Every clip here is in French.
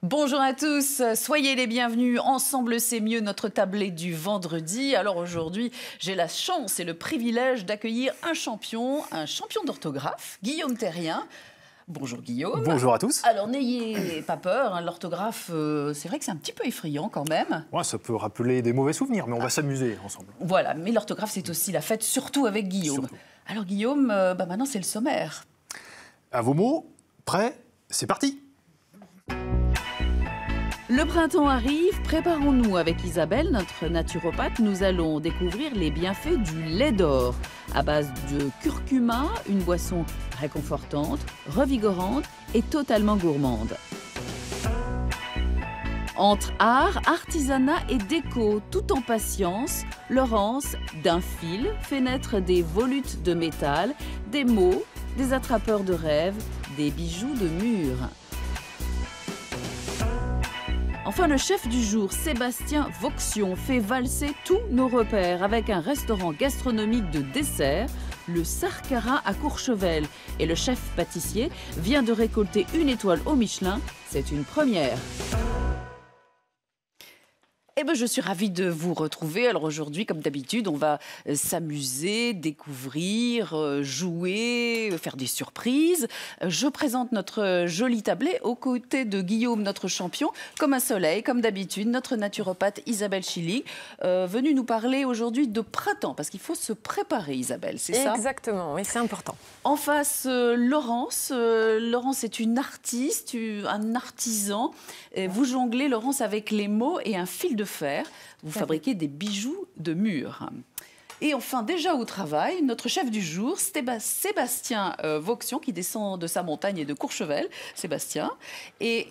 Bonjour à tous, soyez les bienvenus. Ensemble, c'est mieux, notre tablée du vendredi. Alors aujourd'hui, j'ai la chance et le privilège d'accueillir un champion d'orthographe, Guillaume Terrien. Bonjour Guillaume. Bonjour à tous. Alors n'ayez pas peur, hein, l'orthographe, c'est vrai que c'est un petit peu effrayant quand même. Ouais, ça peut rappeler des mauvais souvenirs, mais on va s'amuser ensemble. Voilà, mais l'orthographe, c'est aussi la fête, surtout avec Guillaume. Surtout. Alors Guillaume, maintenant c'est le sommaire. À vos mots, prêts, c'est parti. Le printemps arrive, préparons-nous avec Isabelle, notre naturopathe. Nous allons découvrir les bienfaits du lait d'or. À base de curcuma, une boisson réconfortante, revigorante et totalement gourmande. Entre art, artisanat et déco, tout en patience, Laurence, d'un fil, fait naître des volutes de métal, des mots, des attrapeurs de rêves, des bijoux de mur. Enfin, le chef du jour, Sébastien Vauxion, fait valser tous nos repères avec un restaurant gastronomique de dessert, le Sarkara à Courchevel. Et le chef pâtissier vient de récolter une étoile au Michelin. C'est une première. Eh ben, je suis ravie de vous retrouver. Alors aujourd'hui, comme d'habitude, on va s'amuser, découvrir, jouer, faire des surprises. Je présente notre joli tablé aux côtés de Guillaume, notre champion, comme un soleil, comme d'habitude, notre naturopathe Isabelle Schilling, venue nous parler aujourd'hui de printemps, parce qu'il faut se préparer, Isabelle, c'est ça? Exactement, oui, c'est important. En face, Laurence. Laurence est une artiste, un artisan. Vous jonglez, Laurence, avec les mots et un fil de fer. Vous fabriquez des bijoux de mur. Et enfin, déjà au travail, notre chef du jour, Sébastien Vauxion, qui descend de sa montagne et de Courchevel. Sébastien. Et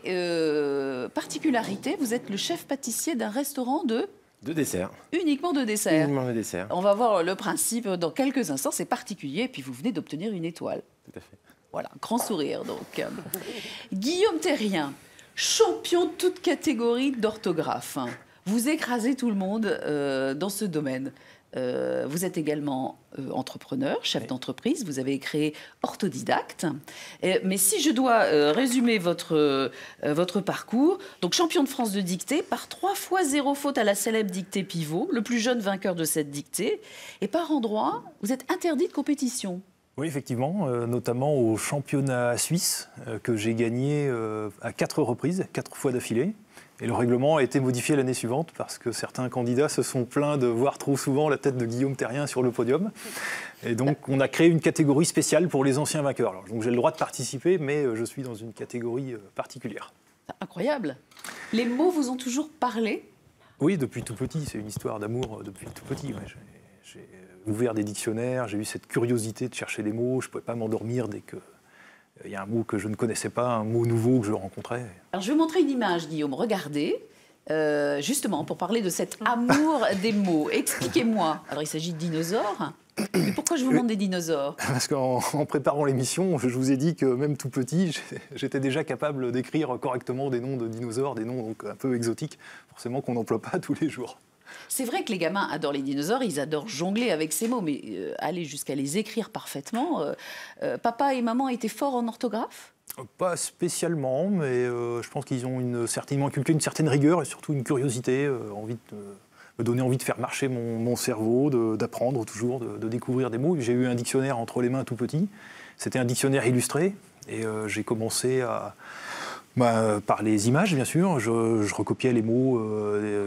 particularité, vous êtes le chef pâtissier d'un restaurant de dessert. Uniquement de dessert. Uniquement de dessert. On va voir le principe dans quelques instants. C'est particulier. Et puis vous venez d'obtenir une étoile. Tout à fait. Voilà, grand sourire donc. Guillaume Terrien, champion toute catégorie d'orthographe. Vous écrasez tout le monde dans ce domaine. Vous êtes également entrepreneur, chef d'entreprise. Vous avez créé Orthodidacte. Mais si je dois résumer votre parcours, donc champion de France de dictée, par 3 fois 0 faute à la célèbre dictée Pivot, le plus jeune vainqueur de cette dictée. Et par endroit, vous êtes interdit de compétition. Oui, effectivement, notamment au championnat suisse que j'ai gagné à 4 reprises, 4 fois d'affilée. Et le règlement a été modifié l'année suivante parce que certains candidats se sont plaints de voir trop souvent la tête de Guillaume Terrien sur le podium. Et donc, on a créé une catégorie spéciale pour les anciens vainqueurs. Alors, donc, j'ai le droit de participer, mais je suis dans une catégorie particulière. Incroyable. Les mots vous ont toujours parlé? Oui, depuis tout petit. C'est une histoire d'amour depuis tout petit. Ouais. J'ai ouvert des dictionnaires, j'ai eu cette curiosité de chercher des mots. Je ne pouvais pas m'endormir dès qu'il y a un mot que je ne connaissais pas, un mot nouveau que je rencontrais. Alors, je vais vous montrer une image, Guillaume. Regardez. Justement, pour parler de cet amour des mots. Expliquez-moi. Alors, il s'agit de dinosaures. Mais pourquoi je vous montre des dinosaures? Parce qu'en préparant l'émission, je vous ai dit que même tout petit, j'étais déjà capable d'écrire correctement des noms de dinosaures, des noms donc un peu exotiques, forcément qu'on n'emploie pas tous les jours. C'est vrai que les gamins adorent les dinosaures, ils adorent jongler avec ces mots, mais aller jusqu'à les écrire parfaitement. Papa et maman étaient forts en orthographe? Pas spécialement, mais je pense qu'ils ont certainement inculqué une certaine rigueur et surtout une curiosité, me donner envie de faire marcher mon cerveau, d'apprendre toujours, de découvrir des mots. J'ai eu un dictionnaire entre les mains tout petit. C'était un dictionnaire illustré et j'ai commencé par les images, bien sûr. Je recopiais les mots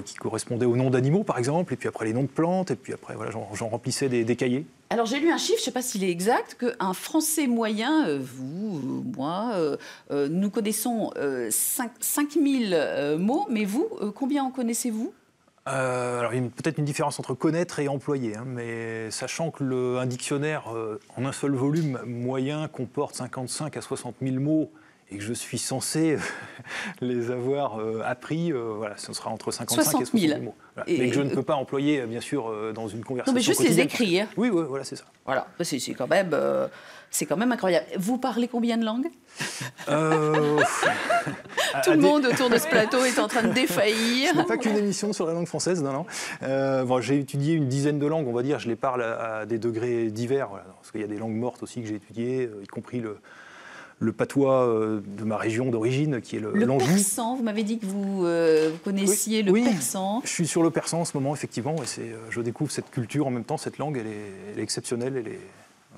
qui correspondaient aux noms d'animaux, par exemple, et puis après les noms de plantes, et puis après, voilà, j'en remplissais des cahiers. Alors, j'ai lu un chiffre, je ne sais pas s'il est exact, qu'un Français moyen, vous, moi, nous connaissons 5000 mots, mais vous, combien en connaissez-vous? Alors, il y a peut-être une différence entre connaître et employer, hein, mais sachant qu'un dictionnaire en un seul volume moyen comporte 55 à 60 000 mots, et que je suis censé les avoir appris, voilà, ce sera entre 55 60 et 60 000. 000 mots. Voilà. Mais que je ne peux pas employer, bien sûr, dans une conversation. Non, mais juste les écrire. Oui, voilà, c'est ça. Voilà, c'est quand même incroyable. Vous parlez combien de langues? Tout le monde autour de ce plateau est en train de défaillir. Ce n'est pas qu'une émission sur la langue française, non. Bon, j'ai étudié une dizaine de langues, on va dire. Je les parle à des degrés divers, voilà, parce qu'il y a des langues mortes aussi que j'ai étudiées, y compris le patois de ma région d'origine, qui est l'Anjou. Le persan, vous m'avez dit que vous connaissiez le persan. Je suis sur le persan en ce moment, effectivement, et je découvre cette culture en même temps. Cette langue, elle est exceptionnelle, elle est...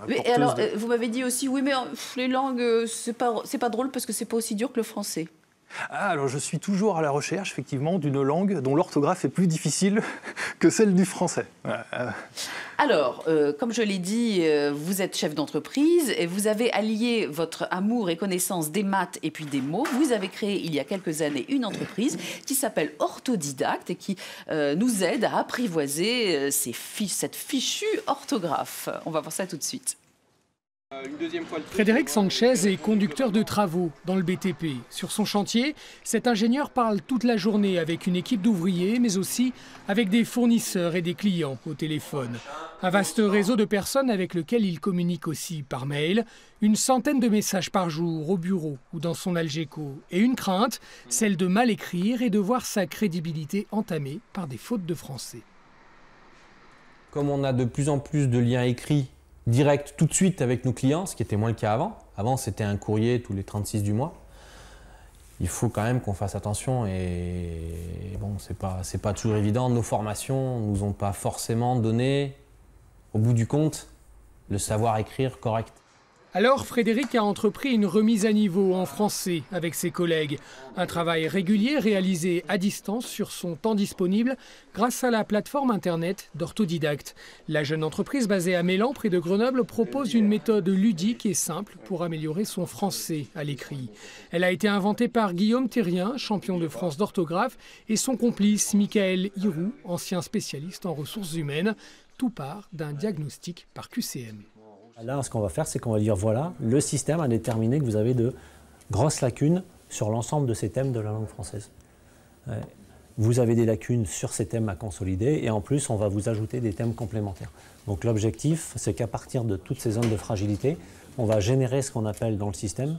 Et alors, vous m'avez dit aussi, oui, mais les langues, c'est pas drôle parce que c'est pas aussi dur que le français. Alors je suis toujours à la recherche, effectivement, d'une langue dont l'orthographe est plus difficile que celle du français. Alors, comme je l'ai dit, vous êtes chef d'entreprise et vous avez allié votre amour et connaissance des maths et puis des mots. Vous avez créé, il y a quelques années, une entreprise qui s'appelle Orthodidact et qui nous aide à apprivoiser cette fichue orthographe. On va voir ça tout de suite. Frédéric Sanchez est conducteur de travaux dans le BTP. Sur son chantier, cet ingénieur parle toute la journée avec une équipe d'ouvriers, mais aussi avec des fournisseurs et des clients au téléphone. Un vaste réseau de personnes avec lequel il communique aussi par mail. Une centaine de messages par jour au bureau ou dans son Algeco. Et une crainte, celle de mal écrire et de voir sa crédibilité entamée par des fautes de français. Comme on a de plus en plus de liens écrits direct tout de suite avec nos clients, ce qui était moins le cas avant. Avant, c'était un courrier tous les 36 du mois. Il faut quand même qu'on fasse attention et bon, c'est pas toujours évident. Nos formations ne nous ont pas forcément donné, au bout du compte, le savoir écrire correct. Alors Frédéric a entrepris une remise à niveau en français avec ses collègues. Un travail régulier réalisé à distance sur son temps disponible grâce à la plateforme internet d'Orthodidact. La jeune entreprise basée à Mélan, près de Grenoble, propose une méthode ludique et simple pour améliorer son français à l'écrit. Elle a été inventée par Guillaume Thérien, champion de France d'orthographe, et son complice Michael Hiroux, ancien spécialiste en ressources humaines. Tout part d'un diagnostic par QCM. Là, ce qu'on va faire, c'est qu'on va dire, voilà, le système a déterminé que vous avez de grosses lacunes sur l'ensemble de ces thèmes de la langue française. Vous avez des lacunes sur ces thèmes à consolider et en plus, on va vous ajouter des thèmes complémentaires. Donc l'objectif, c'est qu'à partir de toutes ces zones de fragilité, on va générer ce qu'on appelle dans le système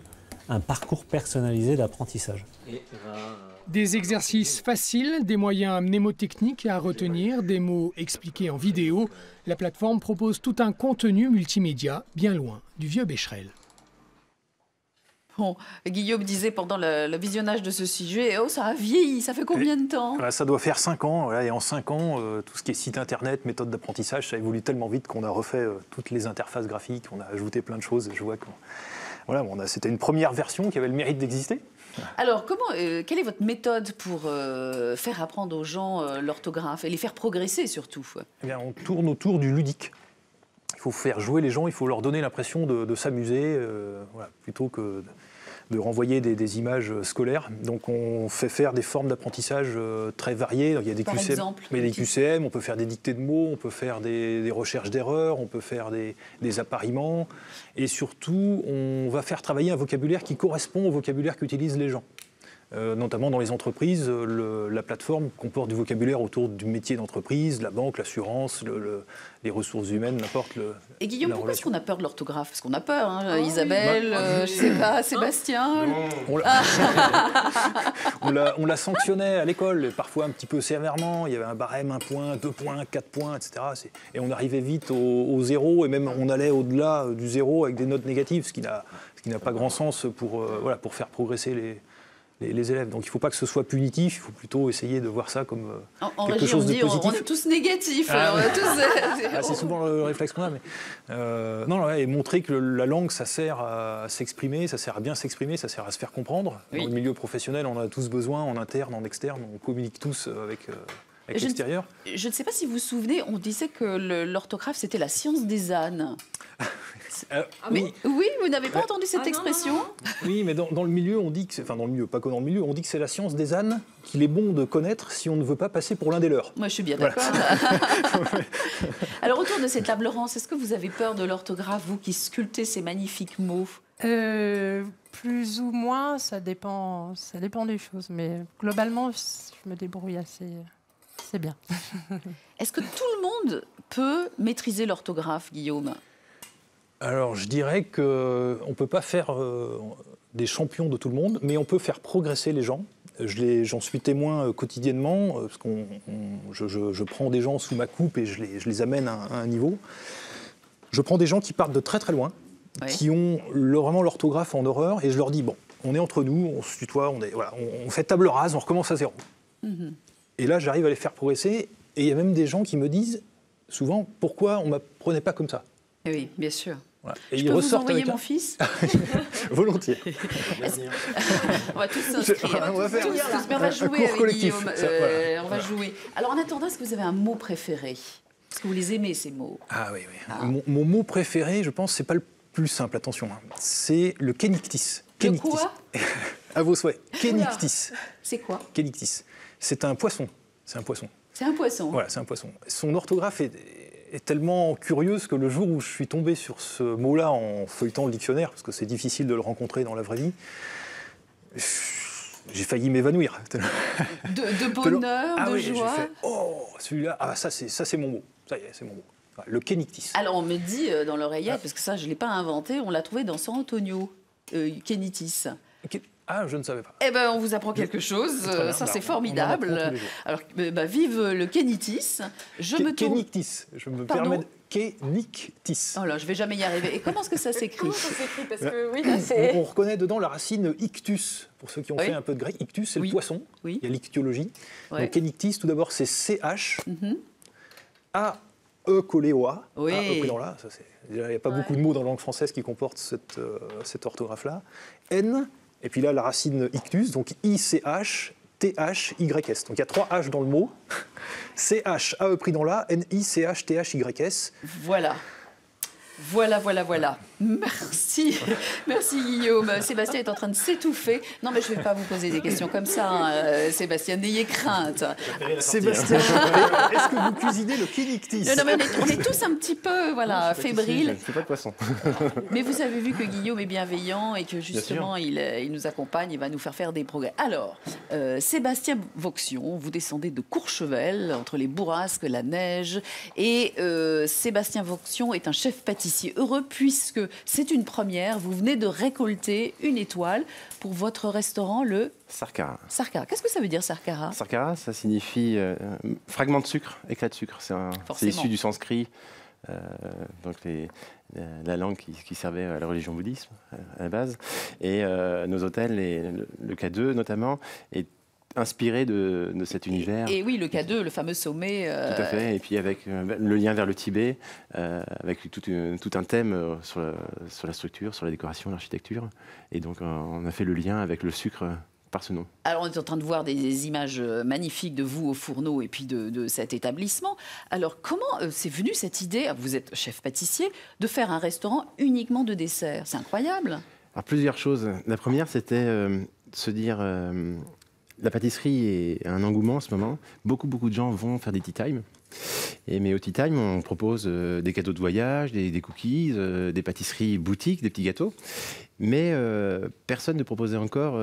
un parcours personnalisé d'apprentissage. Des exercices faciles, des moyens mnémotechniques à retenir, des mots expliqués en vidéo. La plateforme propose tout un contenu multimédia bien loin du vieux Becherel. Bon, Guillaume disait pendant le visionnage de ce sujet, oh ça a vieilli, ça fait combien de temps? Ça doit faire 5 ans, voilà, et en 5 ans, tout ce qui est site internet, méthode d'apprentissage, ça évolue tellement vite qu'on a refait toutes les interfaces graphiques, on a ajouté plein de choses, je vois que voilà, c'était une première version qui avait le mérite d'exister. Alors, quelle est votre méthode pour faire apprendre aux gens l'orthographe et les faire progresser surtout? Eh bien, on tourne autour du ludique. Il faut faire jouer les gens, il faut leur donner l'impression de s'amuser, voilà, plutôt que de renvoyer des images scolaires. Donc on fait faire des formes d'apprentissage très variées. Il y a des Par QCM, exemple, des QCM, on peut faire des dictées de mots, on peut faire des recherches d'erreurs, on peut faire des appariements. Et surtout, on va faire travailler un vocabulaire qui correspond au vocabulaire qu'utilisent les gens. Notamment dans les entreprises, la plateforme comporte du vocabulaire autour du métier d'entreprise, la banque, l'assurance, les ressources humaines, n'importe. Et Guillaume, pourquoi est-ce qu'on a peur de l'orthographe? Parce qu'on a peur, hein, Isabelle, je sais pas, Sébastien. On la sanctionnait à l'école, parfois un petit peu sévèrement. Il y avait un barème, 1 point, 2 points, 4 points, etc. Et on arrivait vite au zéro, et même on allait au-delà du zéro avec des notes négatives, ce qui n'a pas grand sens pour faire progresser les élèves. Donc il ne faut pas que ce soit punitif, il faut plutôt essayer de voir ça comme quelque chose de positif. On est tous négatifs. C'est souvent le réflexe qu'on a. Mais, et montrer que la langue, ça sert à s'exprimer, ça sert à bien s'exprimer, ça sert à se faire comprendre. Oui. Dans le milieu professionnel, on a tous besoin, en interne, en externe, on communique tous avec l'extérieur. Je ne sais pas si vous vous souvenez, on disait que l'orthographe, c'était la science des ânes. Oui. Oui, vous n'avez pas entendu cette expression? Oui, mais dans le milieu, on dit que enfin dans le milieu, pas que dans le milieu, on dit que c'est la science des ânes qu'il est bon de connaître si on ne veut pas passer pour l'un des leurs. Moi, je suis bien d'accord. Alors, autour de cette table, Laurence, est-ce que vous avez peur de l'orthographe, vous qui sculptez ces magnifiques mots? Plus ou moins, ça dépend des choses. Mais globalement, je me débrouille assez bien. Est-ce que tout le monde peut maîtriser l'orthographe, Guillaume? Alors, je dirais qu'on ne peut pas faire des champions de tout le monde, mais on peut faire progresser les gens. J'en suis témoin quotidiennement, parce que je prends des gens sous ma coupe et je les amène à un niveau. Je prends des gens qui partent de très très loin, qui ont vraiment l'orthographe en horreur, et je leur dis, bon, on est entre nous, on se tutoie, on fait table rase, on recommence à zéro. Et là, j'arrive à les faire progresser, et il y a même des gens qui me disent, souvent, pourquoi on ne m'apprenait pas comme ça? Oui, bien sûr. Voilà. Et je peux vous envoyer mon fils? Volontiers. On va tous s'inscrire. On va faire Mais on va jouer avec collectif. Guillaume. On va jouer. Alors en attendant, est-ce que vous avez un mot préféré? Est-ce que vous les aimez, ces mots? Ah oui, oui. Ah. Mon mot préféré, je pense, c'est pas le plus simple, attention. C'est le kénictis. Le quoi? À vos souhaits. Kénictis. C'est quoi? Kénictis. C'est un poisson. C'est un poisson. C'est un poisson. Voilà, c'est un poisson. Son orthographe est tellement curieuse que le jour où je suis tombé sur ce mot-là en feuilletant le dictionnaire, parce que c'est difficile de le rencontrer dans la vraie vie, j'ai failli m'évanouir. De bonheur, de joie. J'ai fait, oh, celui-là, ça c'est mon mot. Ça y est, c'est mon mot. Le kénictis. Alors on me dit dans l'oreillette, parce que ça je ne l'ai pas inventé, on l'a trouvé dans San Antonio, kénitis. Ah, je ne savais pas. Eh bien, on vous apprend quelque chose. Ça, c'est formidable. Alors, vive le kénictis. Je me tourne... Kénictis. Je me permets de... Kénictis. Oh là, je ne vais jamais y arriver. Et comment est-ce que ça s'écrit? Comment ça s'écrit? Parce que oui, là, c'est... On reconnaît dedans la racine ictus. Pour ceux qui ont fait un peu de grec, ictus, c'est le poisson. Oui. Il y a l'ictiologie. Donc, kénictis, tout d'abord, c'est CH. A-E collé au A. Oui. A-E pris dans l'A. Il n'y a pas beaucoup de mots dans la langue française qui comportent cette orthographe-là. N. Et puis là, la racine ictus, donc I-C-H, T-H-Y-S. Donc il y a 3 H dans le mot. C-H, A-E pris dans l'A, N-I-C-H, T-H-Y-S. Voilà. Voilà. Merci. Merci Guillaume. Sébastien est en train de s'étouffer. Non, mais je ne vais pas vous poser des questions comme ça, Sébastien. N'ayez crainte. Sébastien, est-ce que vous cuisinez le kénictis? Non, mais on est tous un petit peu fébriles. Je ne fais pas de poisson. Mais vous avez vu que Guillaume est bienveillant et que justement, il nous accompagne, il va nous faire des progrès. Alors, Sébastien Vauxion, vous descendez de Courchevel, entre les bourrasques, la neige. Et Sébastien Vauxion est un chef pâtissier heureux puisque c'est une première. Vous venez de récolter une étoile pour votre restaurant, le Sarkara. Sarkara. Qu'est-ce que ça veut dire, Sarkara? Sarkara, ça signifie fragment de sucre, éclat de sucre. C'est issu du sanskrit, donc la langue qui servait à la religion bouddhisme à la base. Et nos hôtels, le K2 notamment, est inspiré de cet univers. Et oui, le K2, le fameux sommet. Tout à fait. Et puis avec le lien vers le Tibet, avec tout un thème sur la structure, sur la décoration, l'architecture. Et donc on a fait le lien avec le sucre par ce nom. Alors on est en train de voir des images magnifiques de vous au fourneau et puis de cet établissement. Alors comment c'est venu cette idée, vous êtes chef pâtissier, de faire un restaurant uniquement de desserts? C'est incroyable. Alors plusieurs choses. La première, c'était de se dire... La pâtisserie a un engouement en ce moment. Beaucoup de gens vont faire des tea time. Mais au tea time, on propose des cadeaux de voyage, des cookies, des pâtisseries boutiques, des petits gâteaux. Mais personne ne proposait encore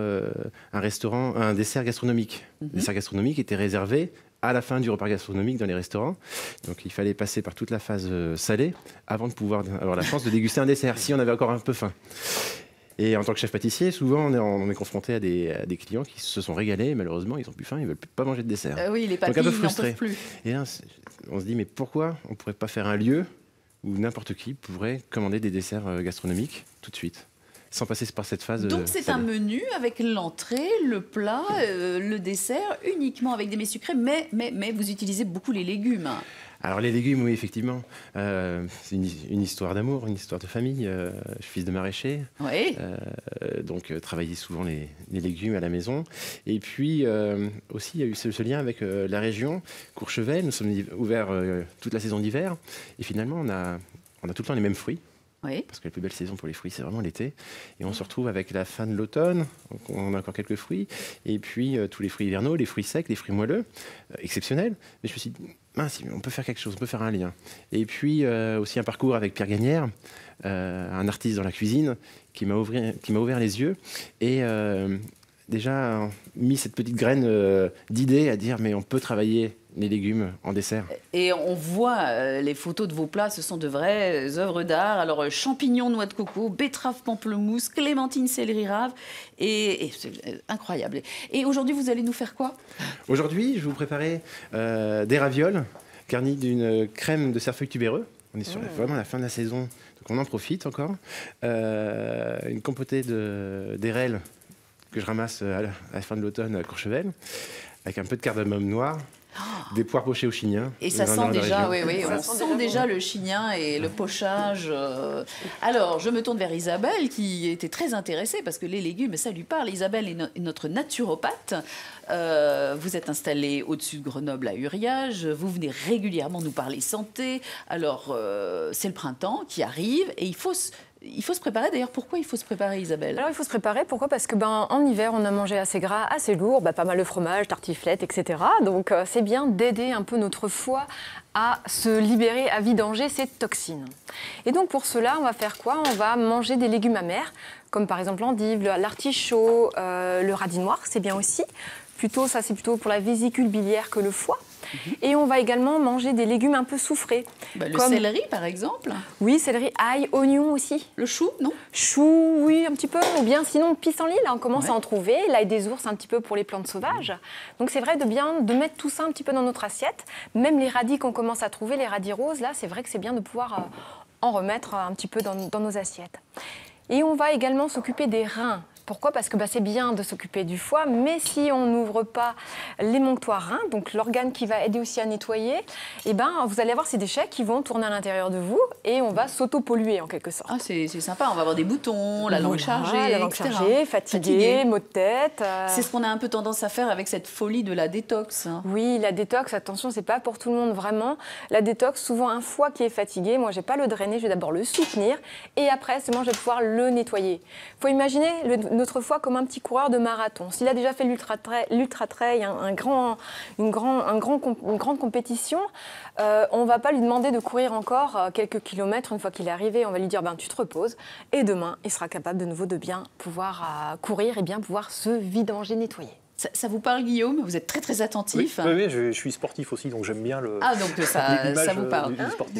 un dessert gastronomique. Le dessert gastronomique était réservé à la fin du repas gastronomique dans les restaurants. Donc il fallait passer par toute la phase salée avant de pouvoir avoir la chance de déguster un dessert, si on avait encore un peu faim. Et en tant que chef pâtissier, souvent, on est confronté à des clients qui se sont régalés. Malheureusement, ils n'ont plus faim, ils ne veulent pas manger de dessert. Oui, les papilles n'en peuvent plus. Et là, on se dit, mais pourquoi on ne pourrait pas faire un lieu où n'importe qui pourrait commander des desserts gastronomiques tout de suite? sans passer par cette phase. Donc c'est un menu avec l'entrée, le plat, le dessert, uniquement avec des mets sucrés, mais vous utilisez beaucoup les légumes. Alors les légumes, oui, effectivement. C'est une histoire d'amour, une histoire de famille. Je suis fils de maraîcher. Oui. Donc travailler souvent les légumes à la maison. Et puis aussi, il y a eu ce lien avec la région, Courchevel. Nous sommes ouverts toute la saison d'hiver. Et finalement, on a tout le temps les mêmes fruits. Oui. Parce que la plus belle saison pour les fruits, c'est vraiment l'été. Et on se retrouve avec la fin de l'automne. On a encore quelques fruits. Et puis tous les fruits hivernaux, les fruits secs, les fruits moelleux, exceptionnels. Mais je me suis dit, mince, on peut faire quelque chose, on peut faire un lien. Et puis aussi un parcours avec Pierre Gagnère, un artiste dans la cuisine, qui m'a ouvert les yeux. Et déjà mis cette petite graine d'idée à dire, mais on peut travailler les légumes en dessert. Et on voit les photos de vos plats, ce sont de vraies œuvres d'art. Alors champignons, noix de coco, betterave, pamplemousse, clémentine, céleri rave, et c'est incroyable. Et aujourd'hui, vous allez nous faire quoi? Aujourd'hui, je vais vous préparer des ravioles garnis d'une crème de cerfeuil tubéreux. On est sur vraiment la fin de la saison, donc on en profite encore. Une compotée d'érelles que je ramasse à la fin de l'automne à Courchevel, avec un peu de cardamome noir. Des poires pochées au chignin. Et ça sent déjà, on sent déjà le chignin et le pochage. Alors, je me tourne vers Isabelle, qui était très intéressée, parce que les légumes, ça lui parle. Isabelle est notre naturopathe. Vous êtes installée au-dessus de Grenoble à Uriage. Vous venez régulièrement nous parler santé. Alors, c'est le printemps qui arrive et il faut se préparer. D'ailleurs, pourquoi il faut se préparer, Isabelle? Alors, il faut se préparer. Pourquoi? Parce que en hiver, on a mangé assez gras, assez lourd, pas mal de fromage, tartiflette, etc. Donc, c'est bien d'aider un peu notre foie à se libérer, à vidanger ses toxines. Et donc, pour cela, on va faire quoi? On va manger des légumes amers, comme par exemple l'endive, l'artichaut, le radis noir, c'est bien aussi. Ça, c'est plutôt pour la vésicule biliaire que le foie. Et on va également manger des légumes un peu soufrés. Le céleri, par exemple? Oui, céleri, ail, oignon aussi. Le chou, non? Chou, oui, un petit peu. Ou bien sinon, pissenlit, là, on commence à en trouver. L'ail des ours, un petit peu pour les plantes sauvages. Donc c'est vrai de mettre tout ça un petit peu dans notre assiette. Même les radis qu'on commence à trouver, les radis roses, là, c'est vrai que c'est bien de pouvoir en remettre un petit peu dans nos assiettes. Et on va également s'occuper des reins. Pourquoi? Parce que c'est bien de s'occuper du foie, mais si on n'ouvre pas l'émonctoire rein, donc l'organe qui va aider aussi à nettoyer, vous allez avoir ces déchets qui vont tourner à l'intérieur de vous et on va s'auto-polluer en quelque sorte. Ah, c'est sympa, on va avoir des boutons, la langue chargée, fatigué, maux de tête. C'est ce qu'on a un peu tendance à faire avec cette folie de la détox. Oui, la détox, attention, c'est pas pour tout le monde vraiment. La détox, souvent un foie qui est fatigué, moi je vais pas le drainer, je vais d'abord le soutenir et après seulement je vais pouvoir le nettoyer. Il faut imaginer notre foie comme un petit coureur de marathon. S'il a déjà fait l'ultra-trail, une grande compétition, on ne va pas lui demander de courir encore quelques kilomètres une fois qu'il est arrivé. On va lui dire tu te reposes et demain, il sera capable de nouveau de bien pouvoir courir et bien pouvoir se vidanger, nettoyer. Ça vous parle, Guillaume? Vous êtes très, très attentif. Oui, je suis sportif aussi, donc j'aime bien donc ça vous parle.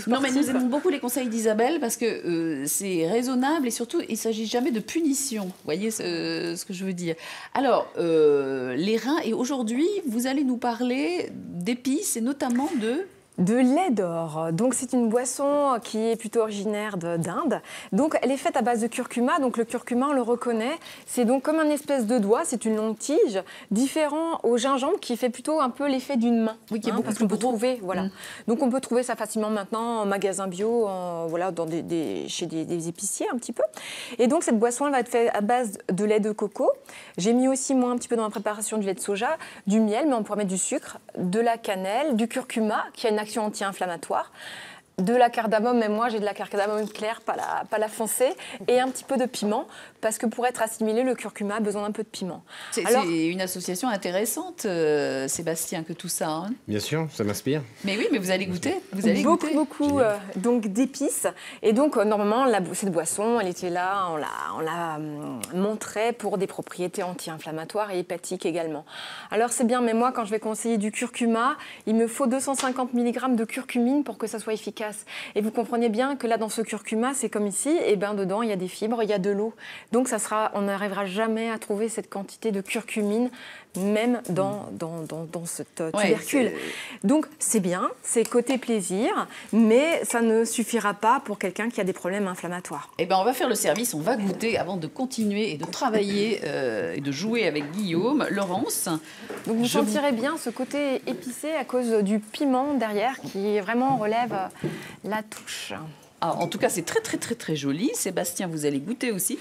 Non, mais nous aimons beaucoup les conseils d'Isabelle parce que c'est raisonnable et surtout, il ne s'agit jamais de punition. Vous voyez ce que je veux dire? Alors, les reins, et aujourd'hui, vous allez nous parler d'épices et notamment de lait d'or. Donc c'est une boisson qui est plutôt originaire d'Inde. Donc elle est faite à base de curcuma. Donc le curcuma, on le reconnaît, c'est donc comme un espèce de doigt, c'est une longue tige, différent au gingembre qui fait plutôt un peu l'effet d'une main. Oui, qui est beaucoup plus gros. Donc on peut trouver ça facilement maintenant en magasin bio, chez des épiciers un petit peu. Et donc cette boisson, elle va être faite à base de lait de coco. J'ai mis aussi moi un petit peu dans ma préparation du lait de soja, du miel, mais on pourrait mettre du sucre, de la cannelle, du curcuma qui a une action anti-inflammatoire, de la cardamome, même moi j'ai de la cardamome claire, pas la foncée, et un petit peu de piment, parce que pour être assimilé, le curcuma a besoin d'un peu de piment. C'est une association intéressante, Sébastien, que tout ça. Bien sûr, ça m'inspire. Mais oui, mais vous allez goûter. Beaucoup donc d'épices. Et donc, normalement, cette boisson, elle était là, on l'a montrée pour des propriétés anti-inflammatoires et hépatiques également. Alors, c'est bien, mais moi, quand je vais conseiller du curcuma, il me faut 250 mg de curcumine pour que ça soit efficace. Et vous comprenez bien que là, dans ce curcuma, c'est comme ici, et dedans, il y a des fibres, il y a de l'eau. Donc, on n'arrivera jamais à trouver cette quantité de curcumine même dans cette tubercule. Donc c'est bien, c'est côté plaisir, mais ça ne suffira pas pour quelqu'un qui a des problèmes inflammatoires. Eh ben, on va faire le service, on va goûter avant de continuer et de travailler et de jouer avec Guillaume. Laurence. Donc vous sentirez bien ce côté épicé à cause du piment derrière qui vraiment relève la touche. Ah, en tout cas, c'est très, très, très, très joli. Sébastien, vous allez goûter aussi.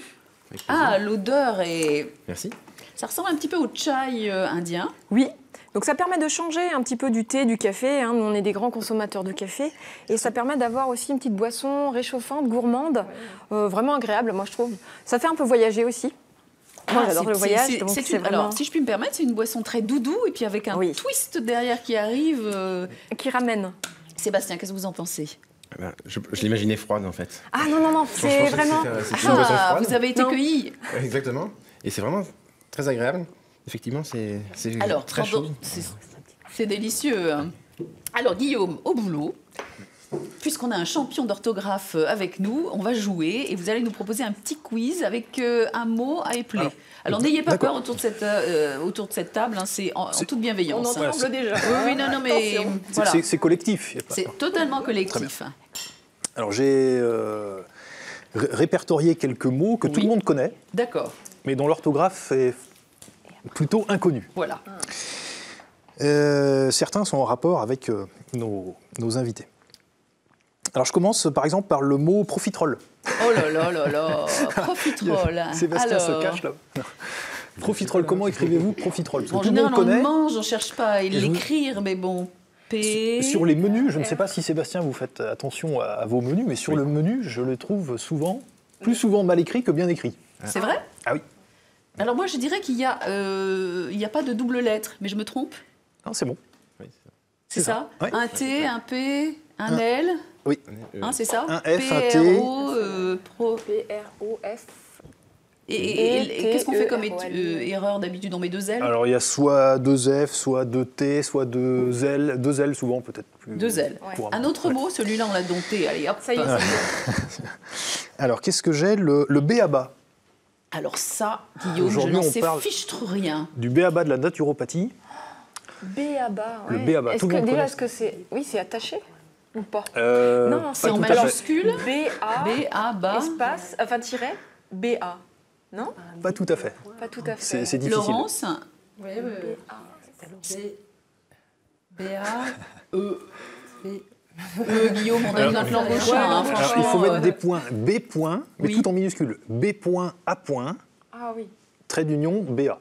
Ah, l'odeur est... Merci. Ça ressemble un petit peu au chai indien. Oui, donc ça permet de changer un petit peu du thé, du café. Hein. Nous, on est des grands consommateurs de café. Et ça permet d'avoir aussi une petite boisson réchauffante, gourmande, vraiment agréable, moi je trouve. Ça fait un peu voyager aussi. Moi, j'adore le voyage. Donc vraiment... Alors, si je puis me permettre, c'est une boisson très doudou et puis avec un twist derrière qui arrive. Qui ramène. Sébastien, qu'est-ce que vous en pensez? Je l'imaginais froide, en fait. Ah non, c'est vraiment... Vous avez été cueilli. Exactement. Et c'est vraiment très agréable. Effectivement, c'est très chaud. C'est délicieux. Alors, Guillaume, au boulot. Puisqu'on a un champion d'orthographe avec nous, on va jouer et vous allez nous proposer un petit quiz avec un mot à épeler. Alors n'ayez pas peur autour de cette table, hein, c'est en toute bienveillance. On en tremble déjà. Oui, non, mais voilà. C'est collectif. C'est totalement collectif. Alors j'ai répertorié quelques mots que tout le monde connaît, d'accord, mais dont l'orthographe est plutôt inconnue. Voilà. Certains sont en rapport avec nos invités. Alors je commence par exemple par le mot profiterole. Oh là là là là, profiterole. Sébastien se cache là. Profiterole, comment écrivez-vous profiterole? En général, on le mange, on ne cherche pas à l'écrire, mais bon. Sur les menus, je ne sais pas si Sébastien vous faites attention à vos menus, mais sur le menu, je le trouve souvent, plus souvent mal écrit que bien écrit. C'est vrai? Ah oui. Alors moi je dirais qu'il n'y a pas de double lettre, mais je me trompe? Non, c'est bon. Oui, c'est ça, ouais. Un T, un P, un L? Oui. Hein, c'est ça? Un F, un T. P-R-O-F. Et qu'est-ce qu'on fait comme erreur d'habitude? On met 2 L? Alors il y a soit 2 F, soit 2 T, soit 2 L. 2 L souvent peut-être plus. 2 L. Couramment. Un autre mot, celui-là on l'a dompté. Allez hop. Ça y est, c'est bon. Alors qu'est-ce que j'ai? Le B.A.B.A. Alors ça, Guillaume, je Aujourd'hui, n'en on sais parle fichtre rien. Du B.A.B.A. de la naturopathie. B.A.B.A. Le B.A.B.A. Tout le monde connaît. Est-ce que c'est... Oui, c'est attaché ou pas? Non, c'est en majuscule. B.A. espace, enfin tiret, B.A. Non? Pas tout à fait. Pas tout à fait. C'est difficile. Laurence? Oui, B-A-E. Guillaume, on donne notre langue au chat, hein, franchement. Alors, il faut mettre des points B point, mais tout en minuscule. B point A point, Ah oui. trait d'union BA.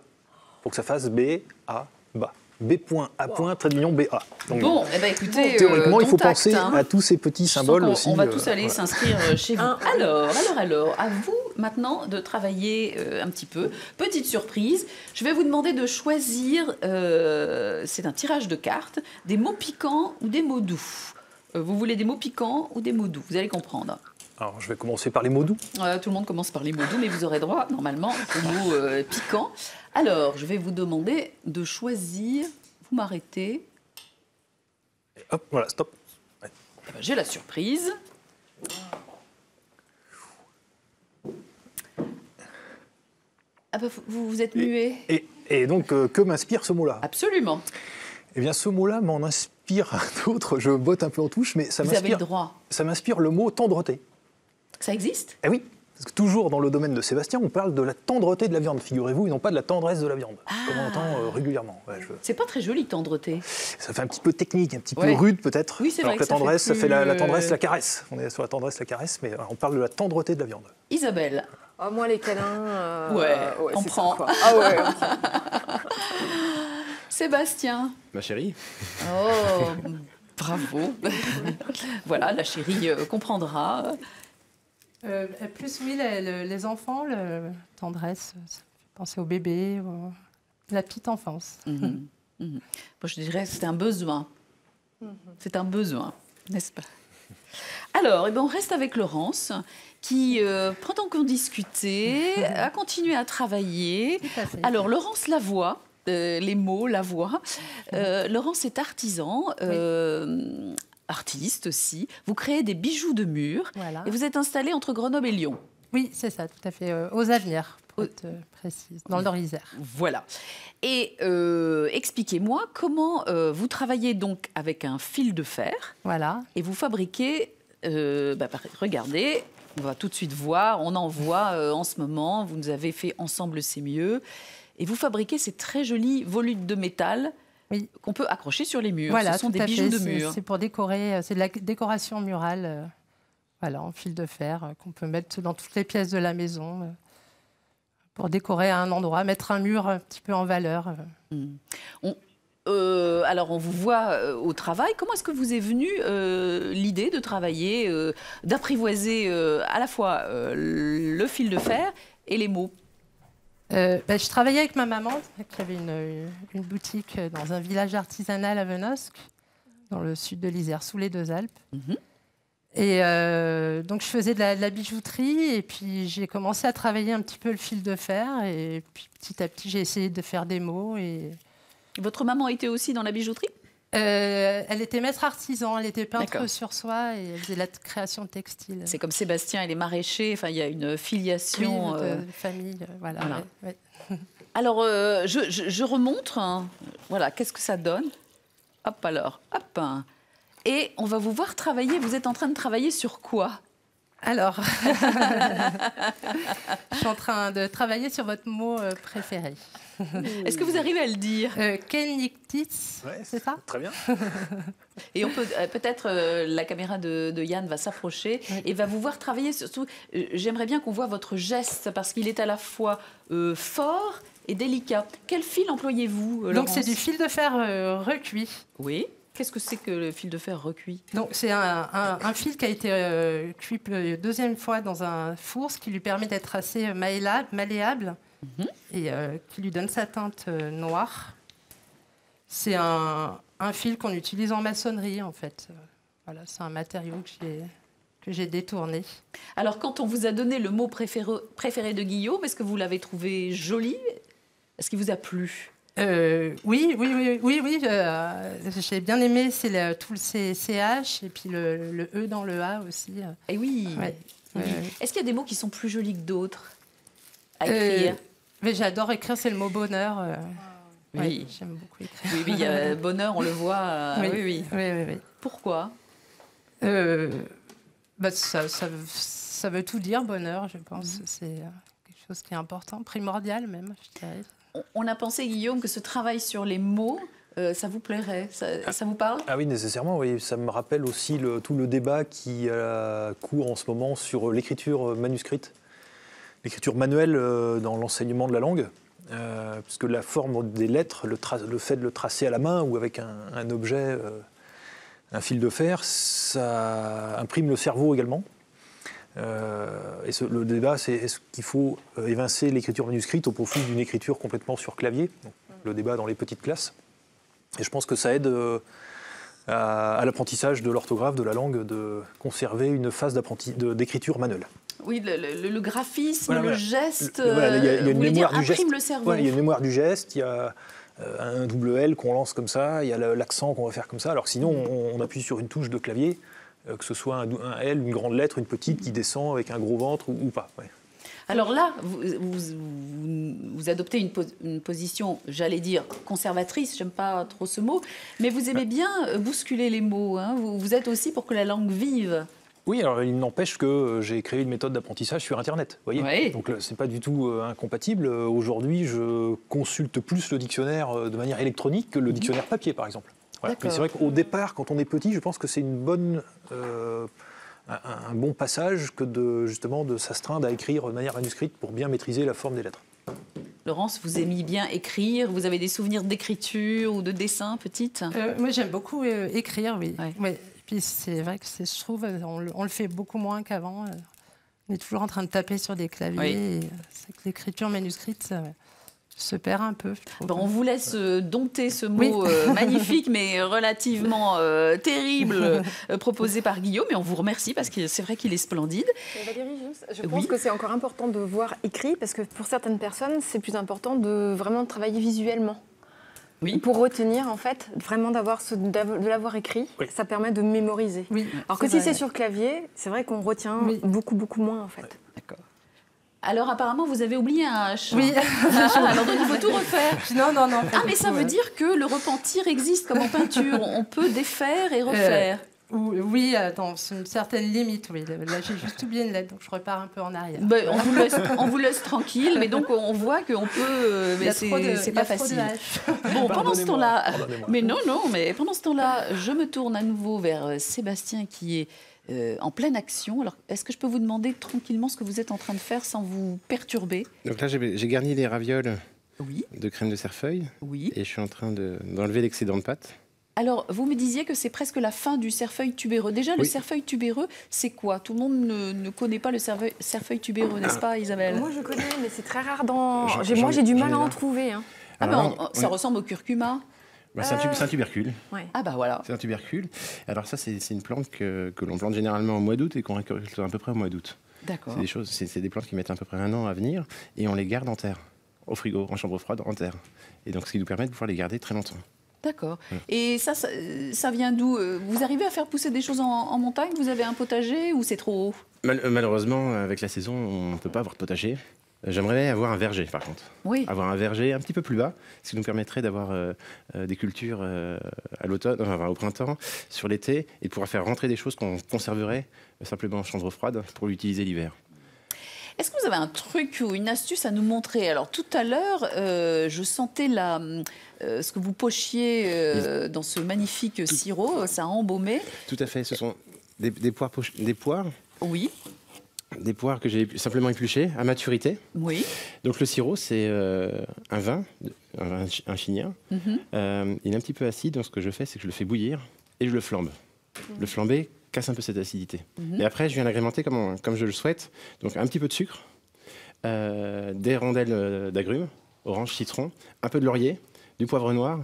Pour que ça fasse B, A, BA. B point A point, trait d'union BA. Donc, bon, eh ben, écoutez, théoriquement, il faut contact, penser à tous ces petits symboles aussi. On va tous aller voilà. s'inscrire chez vous. Alors, à vous maintenant de travailler un petit peu. Petite surprise, je vais vous demander de choisir, c'est un tirage de cartes, des mots piquants ou des mots doux. Vous voulez des mots piquants ou des mots doux? Vous allez comprendre. Alors, je vais commencer par les mots doux. Tout le monde commence par les mots doux, mais vous aurez droit, normalement, aux mots piquants. Alors, je vais vous demander de choisir... Vous m'arrêtez. Hop, voilà, stop. Ouais. Eh ben, j'ai la surprise. Ah ben, vous êtes muet. Et donc, que m'inspire ce mot-là? Absolument. Eh bien, ce mot-là m'en inspire d'autres. Je botte un peu en touche, mais ça Vous avez m'inspire. le droit. Ça m'inspire le mot tendreté. Ça existe? Eh oui, parce que toujours dans le domaine de Sébastien, on parle de la tendreté de la viande, figurez-vous, et non pas de la tendresse de la viande, comme on entend régulièrement. Ouais, C'est pas très joli, tendreté. Ça fait un petit peu technique, un petit peu rude peut-être. Oui, c'est vrai Alors que la que ça tendresse, fait ça fait la plus, tendresse, la caresse. On est sur la tendresse, la caresse, mais on parle de la tendreté de la viande. Isabelle. Oh, moi, les câlins... on c'est prend. ça, quoi. Ah ouais, Sébastien. Ma chérie. Oh, bravo. Voilà, la chérie comprendra. Plus oui, les enfants, tendresse, ça fait penser au bébé, la petite enfance. Moi, je dirais que c'est un besoin. C'est un besoin, n'est-ce pas? Alors, on reste avec Laurence, qui, pendant qu'on discutait, a continué à travailler. Tout à fait. Alors, Laurence Lavoie, les mots, la voix. Laurence est artisan. Artiste aussi, vous créez des bijoux de mur Voilà. et vous êtes installé entre Grenoble et Lyon. Oui, c'est ça, tout à fait, aux Avières, pour être précise, dans le Nord-Isère. Voilà. Et expliquez-moi comment vous travaillez donc avec un fil de fer. Voilà. Et vous fabriquez, regardez, on va tout de suite voir, on en voit en ce moment, vous nous avez fait Ensemble c'est mieux. Et vous fabriquez ces très jolis volutes de métal qu'on peut accrocher sur les murs. Voilà, ce sont des bijoux de mur. C'est pour décorer, c'est de la décoration murale, voilà, en fil de fer, qu'on peut mettre dans toutes les pièces de la maison, pour décorer un endroit, mettre un mur un petit peu en valeur. Alors, on vous voit au travail. Comment est-ce que vous est venue l'idée de travailler, d'apprivoiser à la fois le fil de fer et les mots? Je travaillais avec ma maman, qui avait une boutique dans un village artisanal à Venosque, dans le sud de l'Isère, sous les Deux Alpes. Et donc, je faisais de la bijouterie, et puis j'ai commencé à travailler un petit peu le fil de fer, et puis petit à petit, j'ai essayé de faire des mots. Et... Votre maman était aussi dans la bijouterie? Elle était maître artisan, elle était peintre sur soie et elle faisait de la création textile. C'est comme Sébastien et les maraîchers, enfin, il y a une filiation. De famille, voilà. Ouais. Alors, je remonte, hein. Voilà, qu'est-ce que ça donne? Hop alors, hop. Et on va vous voir travailler, vous êtes en train de travailler sur quoi? Alors, je suis en train de travailler sur votre mot préféré. Est-ce que vous arrivez à le dire? Kennictits, c'est ça? Très bien. Et on peut peut-être la caméra de Yann va s'approcher et va vous voir travailler. Surtout, j'aimerais bien qu'on voit votre geste parce qu'il est à la fois fort et délicat. Quel fil employez-vous, Donc c'est du fil de fer recuit. Oui. Qu'est-ce que c'est que le fil de fer recuit? Donc c'est un fil qui a été cuit deuxième fois dans un four, ce qui lui permet d'être assez malléable. Et qui lui donne sa teinte noire. C'est un fil qu'on utilise en maçonnerie, en fait. Voilà, c'est un matériau que j'ai détourné. Alors, quand on vous a donné le mot préféré de Guillaume, est-ce que vous l'avez trouvé joli? Est-ce qu'il vous a plu? Oui. J'ai bien aimé tout le CH et puis le E dans le A aussi. Et oui. Ouais. Est-ce qu'il y a des mots qui sont plus jolis que d'autres à écrire? Mais j'adore écrire, c'est le mot bonheur. Oui, ouais, j'aime beaucoup écrire. Oui, il y a bonheur, on le voit. Oui. Pourquoi? Ça veut tout dire, bonheur, je pense. C'est quelque chose qui est important, primordial même, je dirais. On a pensé, Guillaume, que ce travail sur les mots, ça vous plairait? Ça vous parle? Ah oui, nécessairement. Oui. Ça me rappelle aussi tout le débat qui court en ce moment sur l'écriture manuscrite. L'écriture manuelle dans l'enseignement de la langue, puisque la forme des lettres, le fait de le tracer à la main ou avec un objet, un fil de fer, ça imprime le cerveau également. Le débat, c'est est-ce qu'il faut évincer l'écriture manuscrite au profit d'une écriture complètement sur clavier? Donc, le débat dans les petites classes. Et je pense que ça aide à l'apprentissage de l'orthographe, de la langue, de conserver une phase d'écriture manuelle. Oui, le graphisme, le geste, il y a une mémoire du geste. Imprime le cerveau. Il y a une mémoire du geste, il y a un double L qu'on lance comme ça, il y a l'accent qu'on va faire comme ça. Alors sinon, on appuie sur une touche de clavier, que ce soit un L, une grande lettre, une petite qui descend avec un gros ventre ou pas. Ouais. Alors là, vous adoptez une position, j'allais dire, conservatrice, j'aime pas trop ce mot, mais vous aimez bien bousculer les mots. Hein. Vous êtes aussi pour que la langue vive. Oui, alors il n'empêche que j'ai créé une méthode d'apprentissage sur Internet. Voyez, oui. Donc c'est pas du tout incompatible. Aujourd'hui, je consulte plus le dictionnaire de manière électronique que le dictionnaire papier, par exemple. Voilà. Mais c'est vrai qu'au départ, quand on est petit, je pense que c'est un bon passage que justement de s'astreindre à écrire de manière manuscrite pour bien maîtriser la forme des lettres. Laurence, vous aimez bien écrire? Vous avez des souvenirs d'écriture ou de dessin, petite? Moi, j'aime beaucoup écrire, oui. Ouais. Puis c'est vrai que je trouve on le fait beaucoup moins qu'avant. On est toujours en train de taper sur des claviers. Oui. C'est que l'écriture manuscrite se perd un peu. Bon, on vous laisse dompter ce mot magnifique mais relativement terrible proposé par Guillaume. Et on vous remercie parce que c'est vrai qu'il est splendide. Mais Valérie, je pense que c'est encore important de voir écrit parce que pour certaines personnes, c'est plus important de vraiment travailler visuellement. Oui. Pour retenir, en fait, vraiment de l'avoir écrit, ça permet de mémoriser. Oui, alors que si c'est sur clavier, c'est vrai qu'on retient beaucoup moins, en fait. D'accord. Alors apparemment, vous avez oublié un H. Oui. Alors donc, il faut tout refaire. Non. Ah, mais ça veut dire que le repentir existe comme en peinture. On peut défaire et refaire. Oui, dans une certaine limite, oui. Là, j'ai juste oublié une lettre, donc je repars un peu en arrière. Ben, on vous laisse tranquille, mais donc on voit qu'on peut... Mais c'est pas facile. Bon, pendant ce temps-là... Mais non, mais pendant ce temps-là, je me tourne à nouveau vers Sébastien qui est en pleine action. Alors, est-ce que je peux vous demander tranquillement ce que vous êtes en train de faire sans vous perturber? Donc là, j'ai garni les ravioles Oui. de crème de cerfeuil. Oui. Et je suis en train d'enlever l'excédent de pâte. Alors, vous me disiez que c'est presque la fin du cerfeuil tubéreux. Déjà, le cerfeuil tubéreux, c'est quoi? Tout le monde ne connaît pas le cerfeuil tubéreux, n'est-ce pas, Isabelle? Moi, je connais, mais c'est très rare dans... Moi, j'ai du mal à en trouver. Hein. Ah ben, ça ressemble au curcuma. Bah, c'est un tubercule. Ouais. Ah bah voilà. C'est un tubercule. Alors ça, c'est une plante que l'on plante généralement au mois d'août et qu'on récolte à peu près au mois d'août. D'accord. C'est des plantes qui mettent à peu près 1 an à venir et on les garde en terre, au frigo, en chambre froide, en terre. Et donc, ce qui nous permet de pouvoir les garder très longtemps. D'accord. Et ça vient d'où? Vous arrivez à faire pousser des choses en montagne? Vous avez un potager ou c'est trop haut? Malheureusement, avec la saison, on ne peut pas avoir de potager. J'aimerais avoir un verger, par contre. Oui. Avoir un verger un petit peu plus bas, ce qui nous permettrait d'avoir des cultures à l'automne, enfin, au printemps, sur l'été, et de pouvoir faire rentrer des choses qu'on conserverait simplement en chambre froide pour l'utiliser l'hiver. Est-ce que vous avez un truc ou une astuce à nous montrer? Alors, tout à l'heure, je sentais ce que vous pochiez dans ce magnifique sirop, ça a embaumé. Tout à fait, ce sont des poires. Oui. Des poires que j'ai simplement épluchées à maturité. Oui. Donc le sirop, c'est un vin, un chignien. Il est un petit peu acide, donc ce que je fais, c'est que je le fais bouillir et je le flambe. Le flamber casse un peu cette acidité. Et après, je viens l'agrémenter comme je le souhaite. Donc un petit peu de sucre, des rondelles d'agrumes, orange, citron, un peu de laurier, du poivre noir,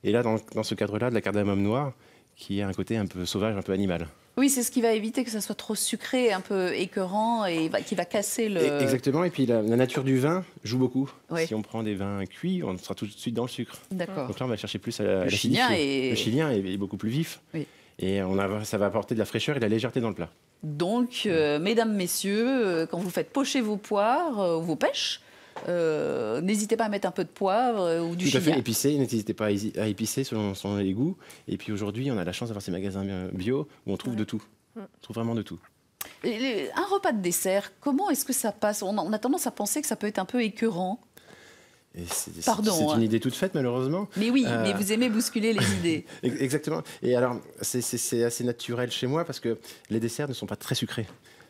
et là, dans ce cadre-là, de la cardamome noire, qui a un côté un peu sauvage, un peu animal. Oui, c'est ce qui va éviter que ça soit trop sucré, un peu écœurant, et qui va casser le... Exactement, et puis la nature du vin joue beaucoup. Oui. Si on prend des vins cuits, on sera tout de suite dans le sucre. D'accord. Donc là, on va chercher plus à la Le chilien est beaucoup plus vif. Oui. Et ça va apporter de la fraîcheur et de la légèreté dans le plat. Donc, mesdames, messieurs, quand vous faites pocher vos poires, vos pêches, n'hésitez pas à mettre un peu de poivre ou du chilien. Tout à fait, épicé, n'hésitez pas à épicer selon les goûts. Et puis aujourd'hui, on a la chance d'avoir ces magasins bio où on trouve de tout. On trouve vraiment de tout. Un repas de dessert, comment est-ce que ça passe? On a tendance à penser que ça peut être un peu écœurant. C'est Pardon. une idée toute faite, malheureusement. Mais oui, mais vous aimez bousculer les idées. Exactement. Et alors, c'est assez naturel chez moi parce que les desserts ne sont pas très sucrés.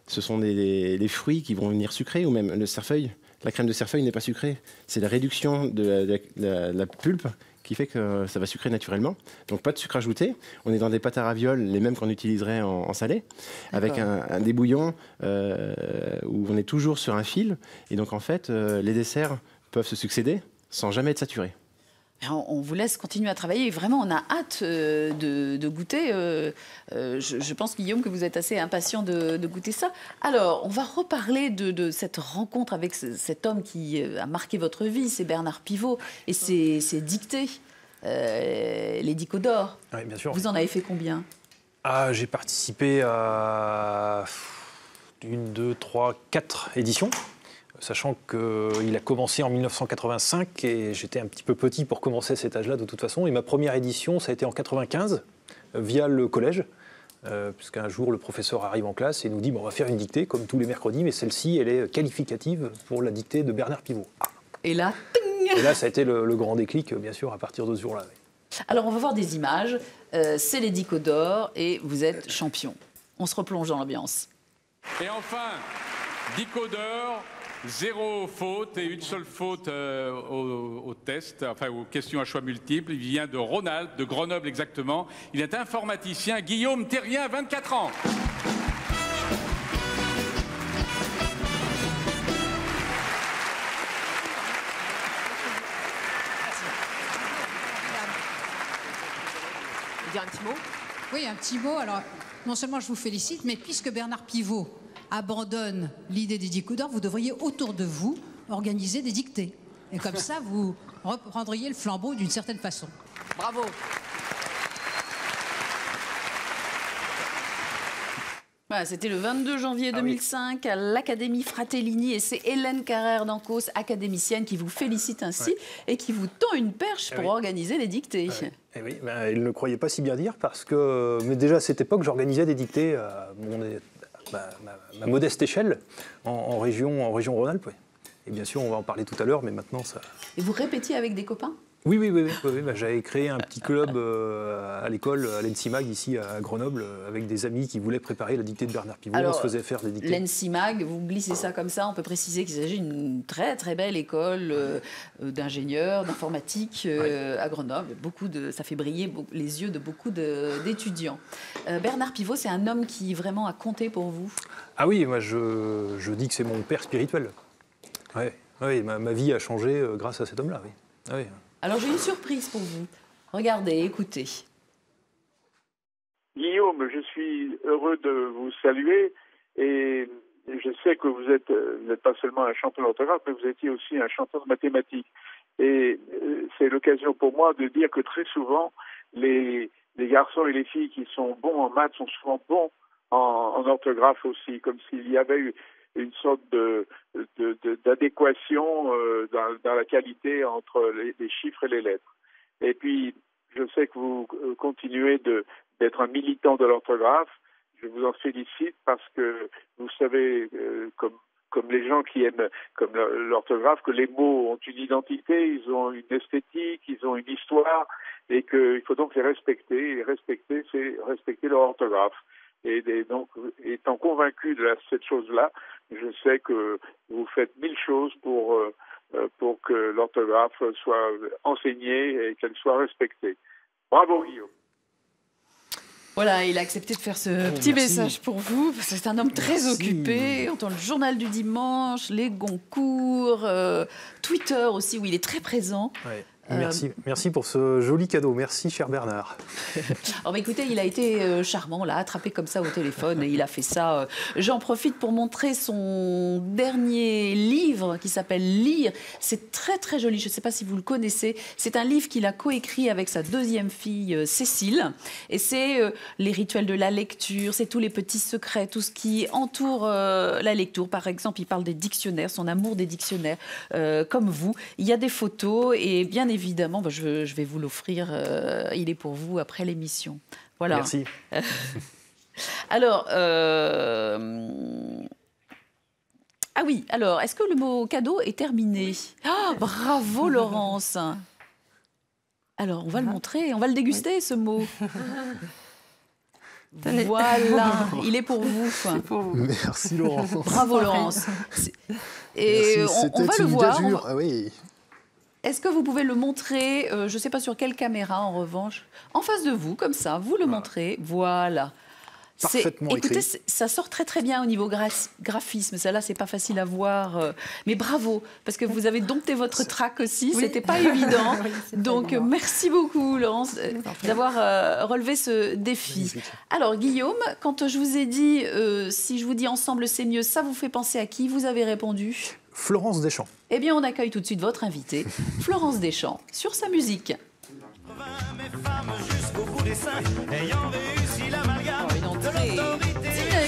Ce sont les fruits qui vont venir sucrés, ou même le cerfeuil. La crème de cerfeuil n'est pas sucrée. C'est la réduction de la pulpe qui fait que ça va sucrer naturellement. Donc pas de sucre ajouté. On est dans des pâtes à ravioles, les mêmes qu'on utiliserait en salé, avec des bouillons où on est toujours sur un fil. Et donc en fait, les desserts peuvent se succéder sans jamais être saturés. On vous laisse continuer à travailler. Vraiment, on a hâte de goûter. Je pense, Guillaume, que vous êtes assez impatient de goûter ça. Alors, on va reparler de cette rencontre avec cet homme qui a marqué votre vie, c'est Bernard Pivot, et ses dictées, les Dicos d'or. Oui, bien sûr. Vous en avez fait combien? J'ai participé à 1, 2, 3, 4 éditions. Sachant qu'il a commencé en 1985 et j'étais un petit peu petit pour commencer à cet âge-là de toute façon. Et ma première édition, ça a été en 95, via le collège, puisqu'un jour le professeur arrive en classe et nous dit on va faire une dictée comme tous les mercredis, mais celle-ci elle est qualificative pour la dictée de Bernard Pivot. Et là, et là, ça a été le grand déclic, bien sûr, à partir de ce jour-là. Alors on va voir des images. C'est les Dicos d'or et vous êtes champion. On se replonge dans l'ambiance. Et enfin, Dicos d'or. 0 faute et une seule faute au test, enfin aux questions à choix multiples. Il vient de Rhône-Alpes, de Grenoble exactement. Il est informaticien, Guillaume Terrien, 24 ans. Vous dire un petit mot? Oui, un petit mot. Alors, non seulement je vous félicite, mais puisque Bernard Pivot abandonne l'idée des Dicos d'or, vous devriez autour de vous organiser des dictées. Et comme ça, vous reprendriez le flambeau d'une certaine façon. Bravo. Voilà, c'était le 22 janvier 2005 à l'Académie Fratellini et c'est Hélène Carrère d'Ancos, académicienne, qui vous félicite ainsi et qui vous tend une perche pour organiser les dictées. Et oui, il ne croyait pas si bien dire parce que mais déjà à cette époque, j'organisais des dictées à ma modeste échelle en région Rhône-Alpes. Et bien sûr, on va en parler tout à l'heure, mais maintenant ça... Et vous répétiez avec des copains ? Oui. J'avais créé un petit club à l'école, à l'ENSIMAG, ici à Grenoble, avec des amis qui voulaient préparer la dictée de Bernard Pivot. On se faisait faire des dictées. L'ENSIMAG, vous glissez ça comme ça, on peut préciser qu'il s'agit d'une très très belle école d'ingénieurs, d'informatique à Grenoble. Ça fait briller les yeux de beaucoup d'étudiants. Bernard Pivot, c'est un homme qui vraiment a compté pour vous ? Ah oui, moi je dis que c'est mon père spirituel. Oui, ma vie a changé grâce à cet homme-là. Oui. Alors j'ai une surprise pour vous. Regardez, écoutez. Guillaume, je suis heureux de vous saluer et je sais que vous n'êtes pas seulement un champion d'orthographe, mais vous étiez aussi un champion de mathématiques. Et c'est l'occasion pour moi de dire que très souvent, les garçons et les filles qui sont bons en maths sont souvent bons en orthographe aussi, comme s'il y avait eu une sorte d'adéquation dans la qualité entre les chiffres et les lettres. Et puis, je sais que vous continuez d'être un militant de l'orthographe. Je vous en félicite parce que vous savez, comme les gens qui aiment comme l'orthographe, que les mots ont une identité, ils ont une esthétique, ils ont une histoire, et qu'il faut donc les respecter. Et respecter, c'est respecter leur orthographe. Et donc, étant convaincu de cette chose-là, je sais que vous faites 1000 choses pour que l'orthographe soit enseignée et qu'elle soit respectée. Bravo, Guillaume. Voilà, il a accepté de faire ce petit message pour vous, parce que c'est un homme très occupé. On entend le journal du dimanche, les Goncourt, Twitter aussi, où il est très présent. Ouais. Merci pour ce joli cadeau. Merci, cher Bernard. Alors, écoutez, il a été charmant, là, attrapé comme ça au téléphone, et il a fait ça. J'en profite pour montrer son dernier livre qui s'appelle Lire. C'est très, très joli. Je ne sais pas si vous le connaissez. C'est un livre qu'il a coécrit avec sa deuxième fille, Cécile. Et c'est les rituels de la lecture, c'est tous les petits secrets, tout ce qui entoure la lecture. Par exemple, il parle des dictionnaires, son amour des dictionnaires, comme vous. Il y a des photos, et bien évidemment, je vais vous l'offrir. Il est pour vous après l'émission. Voilà. Merci. Alors, ah oui, alors, est-ce que le mot cadeau est terminé ? Bravo, Laurence. Alors, on va le montrer, on va le déguster, ce mot. Voilà, il est pour vous. Merci, Laurence. Bravo, Laurence. Et on va le voir. Ah oui. Est-ce que vous pouvez le montrer, je ne sais pas sur quelle caméra en revanche, en face de vous, comme ça, vous le montrez, voilà. Parfaitement écoutez, écrit. ça sort très très bien au niveau graphisme, ça là c'est pas facile à voir, mais bravo, parce que vous avez dompté votre trac aussi, c'était pas évident, donc merci beaucoup Laurence d'avoir relevé ce défi. Alors Guillaume, quand je vous ai dit, si je vous dis ensemble c'est mieux, ça vous fait penser à qui? Vous avez répondu Florence Deschamps. Eh bien, on accueille tout de suite votre invitée, Florence Deschamps, sur sa musique. Une entrée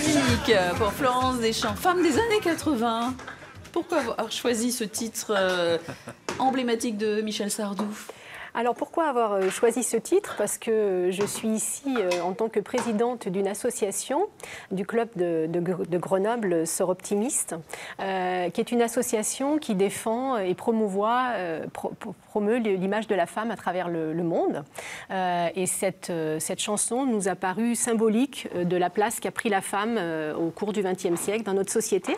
dynamique pour Florence Deschamps, femme des années 80. Pourquoi avoir choisi ce titre emblématique de Michel Sardou ? Alors pourquoi avoir choisi ce titre? Parce que je suis ici en tant que présidente d'une association du club de Grenoble, Sœurs Optimistes, qui est une association qui défend et promeut l'image de la femme à travers le monde. Et cette chanson nous a paru symbolique de la place qu'a pris la femme au cours du XXe siècle dans notre société.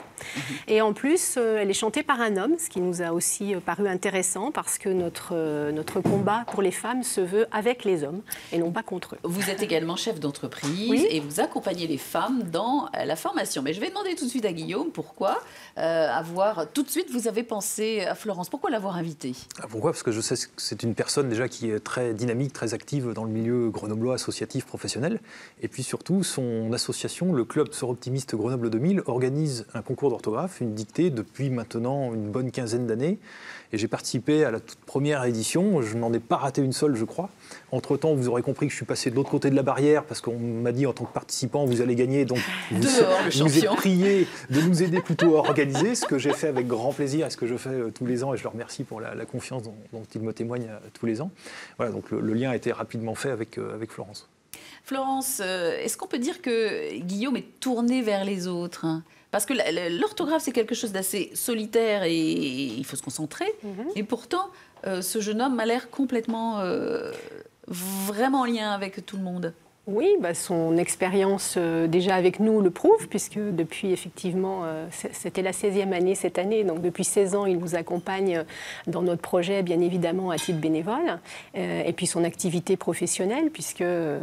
Et en plus, elle est chantée par un homme, ce qui nous a aussi paru intéressant parce que notre combat pour les femmes se veut avec les hommes et non pas contre eux. Vous êtes également chef d'entreprise et vous accompagnez les femmes dans la formation. Mais je vais demander tout de suite à Guillaume pourquoi tout de suite vous avez pensé à Florence. Pourquoi l'avoir invitée? Pourquoi? Parce que je sais que c'est une personne déjà qui est très dynamique, très active dans le milieu grenoblois associatif professionnel. Et puis surtout, son association, le club Sœurs Optimistes Grenoble 2000, organise un concours d'orthographe, une dictée depuis maintenant une bonne quinzaine d'années. Et j'ai participé à la toute première édition. Je n'en ai ai pas raté une seule, je crois. Entre-temps, vous aurez compris que je suis passé de l'autre côté de la barrière parce qu'on m'a dit en tant que participant, vous allez gagner. Donc, vous êtes prié de nous aider plutôt à organiser, ce que j'ai fait avec grand plaisir et ce que je fais tous les ans. Et je leur remercie pour la confiance dont ils me témoignent tous les ans. Voilà, donc le lien a été rapidement fait avec Florence. Florence, est-ce qu'on peut dire que Guillaume est tourné vers les autres, hein? Parce que l'orthographe, c'est quelque chose d'assez solitaire et il faut se concentrer. Et pourtant, ce jeune homme a l'air complètement vraiment en lien avec tout le monde. Oui, son expérience déjà avec nous le prouve, puisque depuis effectivement, c'était la 16e année cette année, donc depuis 16 ans, il nous accompagne dans notre projet, bien évidemment, à titre bénévole, et puis son activité professionnelle, puisque le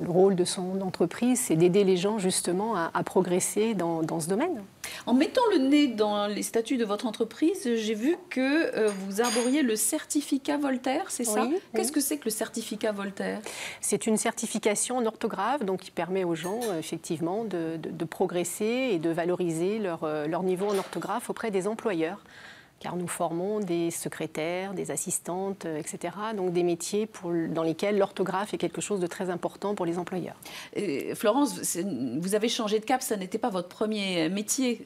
rôle de son entreprise, c'est d'aider les gens justement à progresser dans ce domaine. En mettant le nez dans les statuts de votre entreprise, j'ai vu que vous arboriez le certificat Voltaire, c'est ça? Oui. Qu'est-ce que c'est que le certificat Voltaire? C'est une certification en orthographe, donc qui permet aux gens effectivement de progresser et de valoriser leur niveau en orthographe auprès des employeurs. Car nous formons des secrétaires, des assistantes, etc. Donc des métiers dans lesquels l'orthographe est quelque chose de très important pour les employeurs. Florence, vous avez changé de cap, ça n'était pas votre premier métier,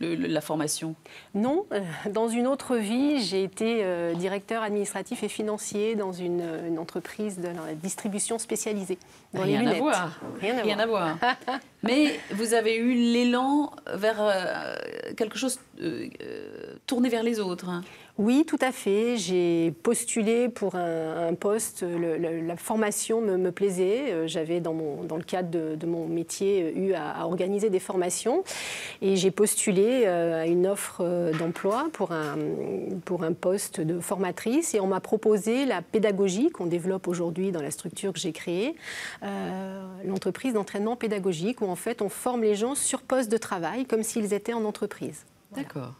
la formation? Non, dans une autre vie, j'ai été directeur administratif et financier dans une entreprise de la distribution spécialisée. Dans les lunettes. Rien à voir. Mais vous avez eu l'élan vers quelque chose tourné vers les autres, hein. Oui, tout à fait. J'ai postulé pour un poste. La formation me plaisait. J'avais, dans le cadre de mon métier, eu à organiser des formations. Et j'ai postulé à une offre d'emploi pour un poste de formatrice. Et on m'a proposé la pédagogie qu'on développe aujourd'hui dans la structure que j'ai créée, l'entreprise d'entraînement pédagogique, où en fait on forme les gens sur poste de travail comme s'ils étaient en entreprise. Voilà. D'accord.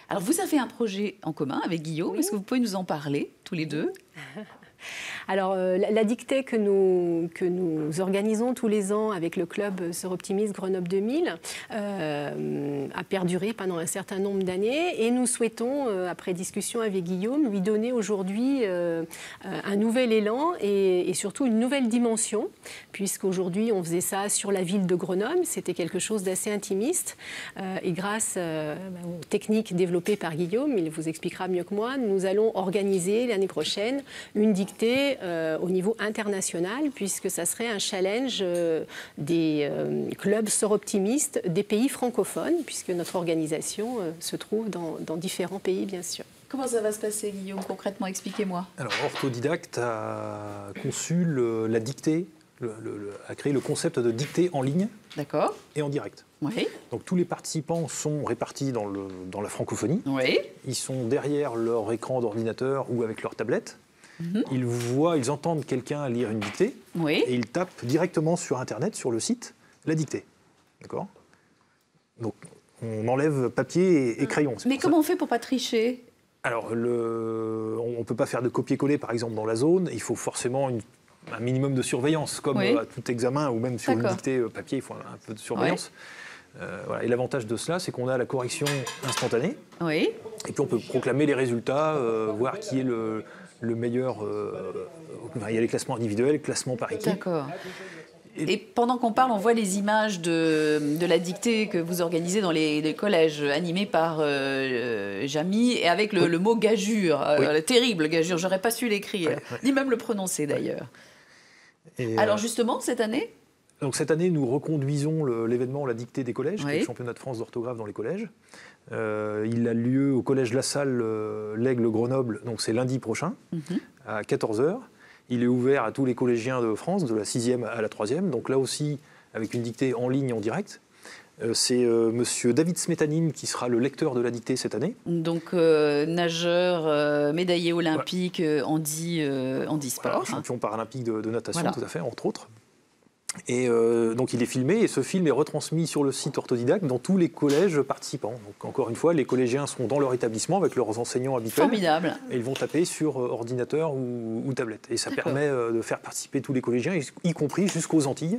Alors, vous avez un projet en commun avec Guillaume. Oui. Est-ce que vous pouvez nous en parler, tous les deux? Alors, la dictée que nous organisons tous les ans avec le club Soroptimiste Grenoble 2000 a perduré pendant un certain nombre d'années et nous souhaitons, après discussion avec Guillaume, lui donner aujourd'hui un nouvel élan et surtout une nouvelle dimension, puisqu'aujourd'hui on faisait ça sur la ville de Grenoble, c'était quelque chose d'assez intimiste et grâce aux techniques développées par Guillaume, il vous expliquera mieux que moi, nous allons organiser l'année prochaine une dictée au niveau international, puisque ça serait un challenge des clubs soroptimistes des pays francophones, puisque notre organisation se trouve dans différents pays, bien sûr. Comment ça va se passer, Guillaume, concrètement? Expliquez-moi. Alors, Orthodidact a conçu la dictée, a créé le concept de dictée en ligne. D'accord. Et en direct. Oui. Donc tous les participants sont répartis dans la francophonie. Oui. Ils sont derrière leur écran d'ordinateur ou avec leur tablette. Ils entendent quelqu'un lire une dictée, oui, et ils tapent directement sur Internet, sur le site, la dictée. D'accord? Donc, on enlève papier et crayon. Mais comment on fait pour ne pas tricher? Alors, on ne peut pas faire de copier-coller, par exemple, dans la zone. Il faut forcément un minimum de surveillance, comme à tout examen, ou même sur une dictée papier, il faut un peu de surveillance. Ouais. Voilà. Et l'avantage de cela, c'est qu'on a la correction instantanée. Oui. Et puis, on peut proclamer les résultats, voir qui est le meilleur. Il y a les classements individuels, les classements par équipe. D'accord. Et pendant qu'on parle, on voit les images de la dictée que vous organisez dans les collèges, animés par Jamy, et avec le mot gageure, le terrible gageure. J'aurais pas su l'écrire, ni même le prononcer d'ailleurs. Alors justement, cette année? Donc cette année, nous reconduisons l'événement La dictée des collèges, qui est le championnat de France d'orthographe dans les collèges. Il a lieu au collège La Salle, l'Aigle Grenoble, donc c'est lundi prochain, à 14h. Il est ouvert à tous les collégiens de France, de la 6e à la 3e, donc là aussi avec une dictée en ligne, en direct. C'est monsieur David Smetanine qui sera le lecteur de la dictée cette année. Donc nageur, médaillé olympique, handi sport. Voilà, champion paralympique de natation, tout à fait, entre autres. Et donc il est filmé et ce film est retransmis sur le site Orthodidact dans tous les collèges participants. Donc encore une fois, les collégiens sont dans leur établissement avec leurs enseignants habituels. Formidable. Et ils vont taper sur ordinateur ou tablette. Et ça permet de faire participer tous les collégiens, y compris jusqu'aux Antilles.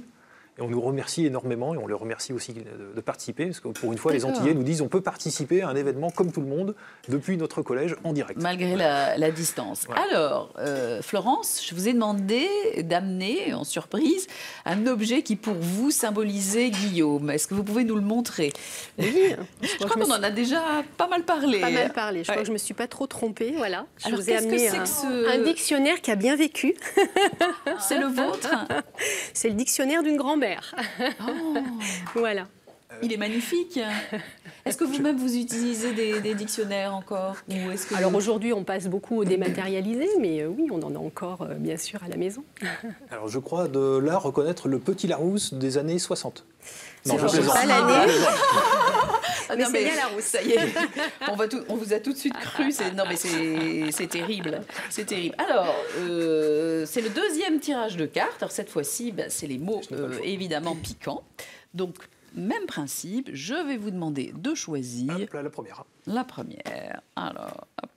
Et on nous remercie énormément et on les remercie aussi de participer, parce que pour une fois, les D'accord. Antillais nous disent on peut participer à un événement comme tout le monde depuis notre collège en direct. Malgré la distance. Ouais. Alors, Florence, je vous ai demandé d'amener, en surprise, un objet qui pour vous symbolisait Guillaume. Est-ce que vous pouvez nous le montrer? Oui, Je crois qu'on en a déjà pas mal parlé. pas mal parlé. Je crois Ouais. que je ne me suis pas trop trompée. Voilà. Je Alors, vous ai qu'est-ce que amené c'est que ce- un dictionnaire qui a bien vécu. C'est le vôtre? C'est le dictionnaire d'une grand-mère. Oh, Voilà. il est magnifique. Est-ce que vous-même vous utilisez des dictionnaires encore? Ou est-ce que Alors aujourd'hui, on passe beaucoup au dématérialisé, mais oui, on en a encore, bien sûr, à la maison. Alors je crois de là reconnaître le petit Larousse des années 60. Non, je C'est plaisante. pas l'année. Ah, Mais non, c'est bien Larousse. Ça y est, on vous a tout de suite cru. Non, mais c'est terrible. C'est terrible. Alors, c'est le deuxième tirage de cartes. Alors, cette fois-ci, ben, c'est les mots évidemment piquants. Donc, même principe. Je vais vous demander de choisir Hop, là, la première. la première. Alors, hop.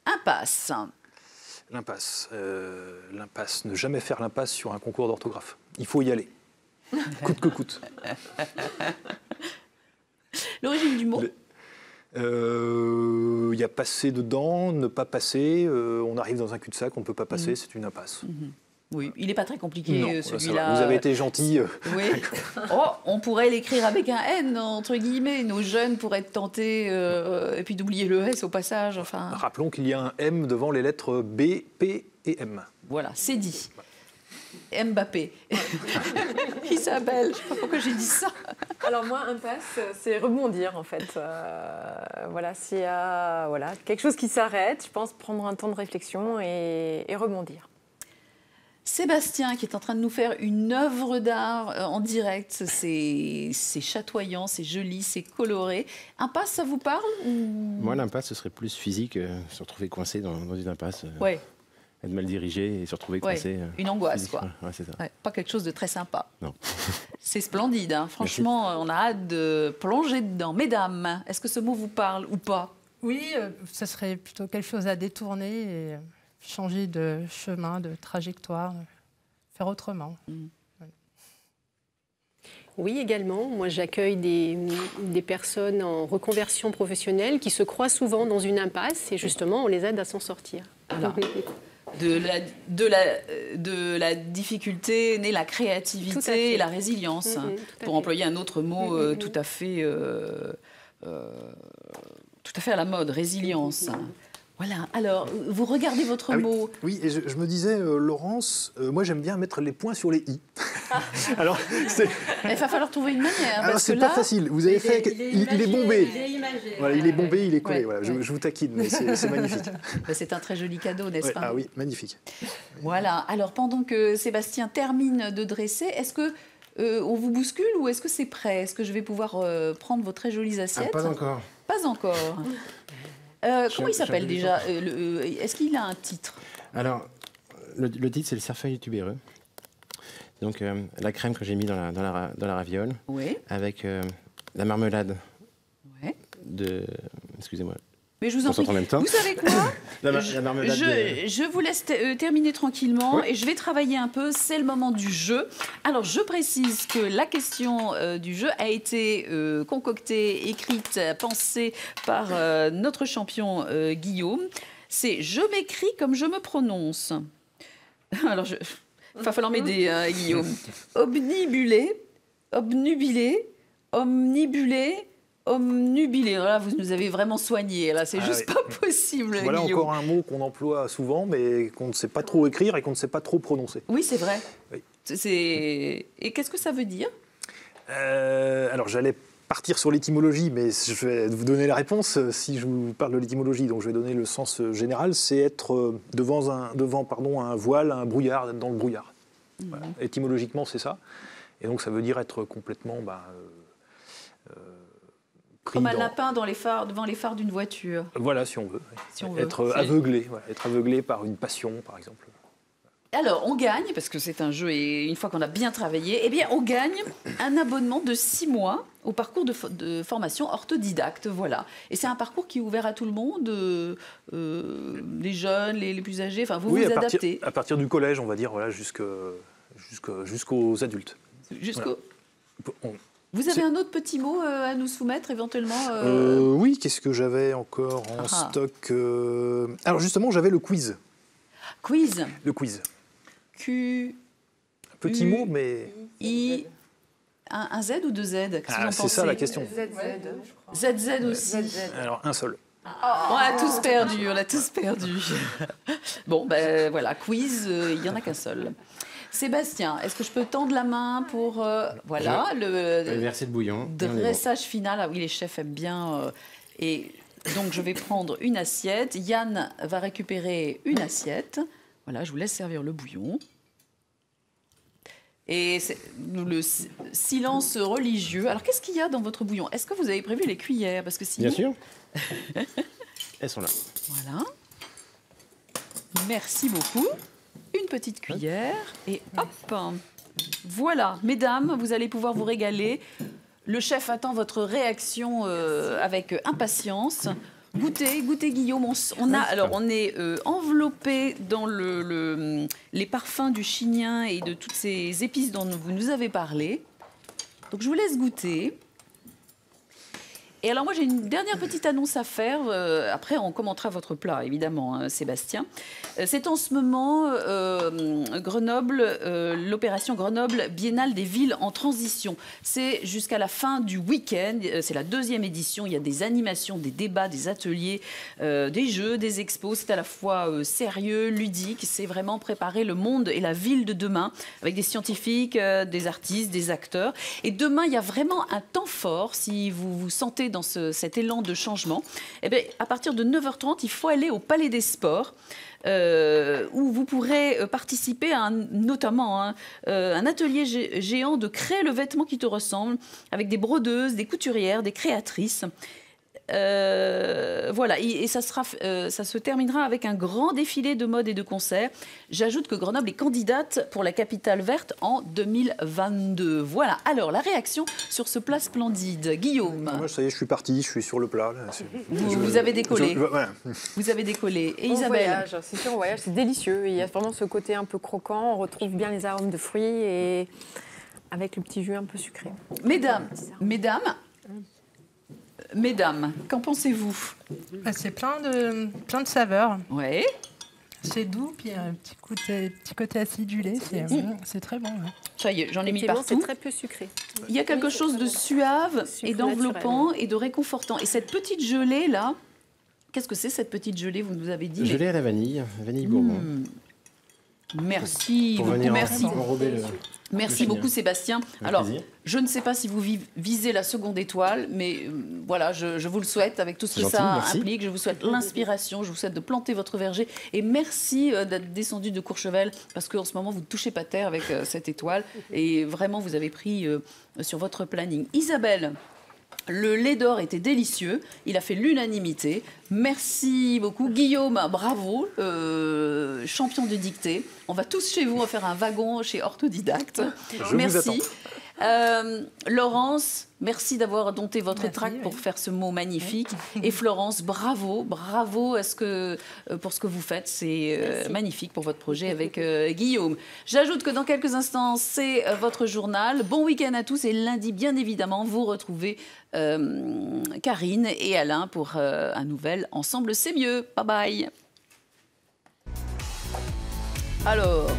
Impasse. L'impasse. L'impasse. Ne jamais faire l'impasse sur un concours d'orthographe. Il faut y aller. Coûte que coûte. L'origine du mot. Il y a passer dedans, ne pas passer. On arrive dans un cul-de-sac, on ne peut pas passer, c'est une impasse. Oui, il n'est pas très compliqué, Non, ça va. celui-là. Vous avez été gentil. Oui. Oh, on pourrait l'écrire avec un N, entre guillemets. Nos jeunes pourraient être tentés, et puis d'oublier le S au passage. Enfin, Rappelons qu'il y a un M devant les lettres B, P et M. voilà, c'est dit. Mbappé. Isabelle, je ne sais pas pourquoi j'ai dit ça. Alors moi, impasse, c'est rebondir en fait. Voilà, s'il y a quelque chose qui s'arrête, je pense prendre un temps de réflexion et rebondir. Sébastien, qui est en train de nous faire une œuvre d'art en direct. C'est chatoyant, c'est joli, c'est coloré. Impasse, ça vous parle ou... Moi, l'impasse, ce serait plus physique, se retrouver coincé dans une impasse, Ouais, être mal dirigé et se retrouver ouais. coincé. Une angoisse, physiquement. quoi. Ouais, c'est ça. Ouais, pas quelque chose de très sympa. Non. C'est splendide, hein. Franchement, on a hâte de plonger dedans. Mesdames, est-ce que ce mot vous parle ou pas? Oui, ce serait plutôt quelque chose à détourner et changer de chemin, de trajectoire, faire autrement. Oui, également. Moi, j'accueille des personnes en reconversion professionnelle qui se croient souvent dans une impasse et justement, on les aide à s'en sortir. Voilà. De la difficulté naît la Tout à créativité fait. et la résilience, Tout à pour fait. employer un autre mot tout à fait à la mode, résilience. Voilà. Alors, vous regardez votre Ah oui. mot. Oui, et je me disais, Laurence, moi j'aime bien mettre les points sur les i. Alors, Il va falloir trouver une manière. alors parce c'est que pas là, facile. Vous avez fait. Il est bombé. Voilà, il est bombé, il est collé. Ouais, Voilà, ouais. je vous taquine, mais c'est magnifique. c'est un très joli cadeau, n'est-ce Ouais, pas? ah oui, magnifique. Voilà. Alors, pendant que Sébastien termine de dresser, est-ce que on vous bouscule ou est-ce que c'est prêt? Est-ce que je vais pouvoir prendre vos très jolies assiettes? Pas encore. Pas encore. Comment il s'appelle déjà? Est-ce qu'il a un titre? Alors, le titre, c'est le cerfeuil tubéreux. Donc, la crème que j'ai mis dans la raviole, Oui. avec la marmelade Ouais. de... Excusez-moi. Mais je vous en On prie. s'entend en même temps. Vous savez quoi? La marmelade de... Je vous laisse terminer tranquillement Ouais. et je vais travailler un peu. C'est le moment du jeu. Alors, je précise que la question du jeu a été concoctée, écrite, pensée par notre champion Guillaume. C'est « Je m'écris comme je me prononce ». Alors, il va falloir m'aider, hein, Guillaume. Obnibulé, obnubilé, omnibulé, omnubilé. Là, vous nous avez vraiment soigné. Là, c'est juste oui. pas possible, Voilà Guillaume. encore un mot qu'on emploie souvent, mais qu'on ne sait pas trop écrire et qu'on ne sait pas trop prononcer. Oui, c'est vrai. Oui. Et qu'est-ce que ça veut dire? Alors j'allais partir sur l'étymologie, mais je vais vous donner la réponse si je vous parle de l'étymologie. Donc je vais donner le sens général, c'est être devant un voile, un brouillard, d'être dans le brouillard. Voilà. Étymologiquement, c'est ça. Et donc ça veut dire être complètement pris Comme un dans... lapin devant les phares d'une voiture. Voilà, si on veut. Si on veut. Être aveuglé, voilà, être aveuglé par une passion, par exemple. Alors, on gagne, parce que c'est un jeu, et une fois qu'on a bien travaillé, eh bien, on gagne un abonnement de 6 mois au parcours de formation orthodidacte, voilà. Et c'est un parcours qui est ouvert à tout le monde, les jeunes, les plus âgés, enfin, vous Oui, vous adaptez. à partir du collège, on va dire, voilà, jusqu'aux adultes. Jusqu'au... Voilà. Vous avez un autre petit mot à nous soumettre éventuellement Oui, qu'est-ce que j'avais encore en stock Alors justement, j'avais le quiz. Quiz. Le quiz. Q... Un petit mot, mais... I... Un Z ou deux Z? C'est ça la question. ZZ aussi. Alors, un seul. On a tous perdu, Bon, ben voilà, quiz, il n'y en a qu'un seul. Sébastien, est-ce que je peux tendre la main pour voilà le verser le bouillon. Dressage final. Ah oui, les chefs aiment bien. Et donc je vais prendre une assiette. Yann va récupérer une assiette. Voilà, je vous laisse servir le bouillon. Et c'est le silence religieux. Alors qu'est-ce qu'il y a dans votre bouillon? Est-ce que vous avez prévu les cuillères? Parce que sinon... Bien sûr. Elles sont là. Voilà. Merci beaucoup. Une petite cuillère et hop. Voilà, mesdames, vous allez pouvoir vous régaler. Le chef attend votre réaction avec impatience. Goûtez Guillaume. On est enveloppé dans les parfums du chignin et de toutes ces épices dont vous nous avez parlé. Donc je vous laisse goûter. Et alors moi j'ai une dernière petite annonce à faire. Après on commentera votre plat évidemment, hein, Sébastien. C'est en ce moment Grenoble, l'opération Grenoble Biennale des villes en transition. C'est jusqu'à la fin du week-end. C'est la 2e édition. Il y a des animations, des débats, des ateliers, des jeux, des expos. C'est à la fois sérieux, ludique. C'est vraiment préparer le monde et la ville de demain avec des scientifiques, des artistes, des acteurs. Et demain il y a vraiment un temps fort si vous vous sentez dans cet élan de changement. Eh bien, à partir de 9h30, il faut aller au Palais des Sports. Où vous pourrez participer à notamment un atelier géant de créer le vêtement qui te ressemble, avec des brodeuses, des couturières, des créatrices. Voilà, et ça se terminera avec un grand défilé de mode et de concerts. J'ajoute que Grenoble est candidate pour la capitale verte en 2022. Voilà, alors la réaction sur ce plat splendide. Guillaume. Moi, ça y est, je suis parti, je suis sur le plat. Là. Vous avez décollé. Voilà. Vous avez décollé. Et on Isabelle voyage, c'est sûr, on voyage, c'est délicieux. Il y a vraiment ce côté un peu croquant, on retrouve bien les arômes de fruits et avec le petit jus un peu sucré. Mesdames, qu'en pensez-vous? C'est plein de saveurs. Ouais. C'est doux, puis un petit côté acidulé. C'est très bon. Ouais. Ça y est, j'en ai mis partout. C'est très peu sucré. Il y a quelque chose de suave et d'enveloppant et de réconfortant. Et cette petite gelée là, qu'est-ce que c'est cette petite gelée? Vous nous avez dit. Gelée à la vanille bourbon. Merci pour beaucoup. Venir merci. Merci beaucoup Sébastien. Alors, je ne sais pas si vous visez la seconde étoile, mais voilà, je vous le souhaite avec tout ce que ça implique. Je vous souhaite l'inspiration, je vous souhaite de planter votre verger. Et merci d'être descendu de Courchevel, parce qu'en ce moment, vous ne touchez pas terre avec cette étoile. Et vraiment, vous avez pris sur votre planning. Isabelle, le lait d'or était délicieux, il a fait l'unanimité. Merci beaucoup. Guillaume, bravo, champion de dictée. On va tous chez vous, on va faire un wagon chez Orthodidacte. Merci. Laurence, merci d'avoir dompté votre trac pour faire ce mot magnifique. Et Florence, bravo pour ce que vous faites. C'est magnifique pour votre projet avec Guillaume. J'ajoute que dans quelques instants, c'est votre journal. Bon week-end à tous et lundi, bien évidemment, vous retrouvez Karine et Alain pour un nouvel Ensemble, c'est mieux. Bye bye. Alors...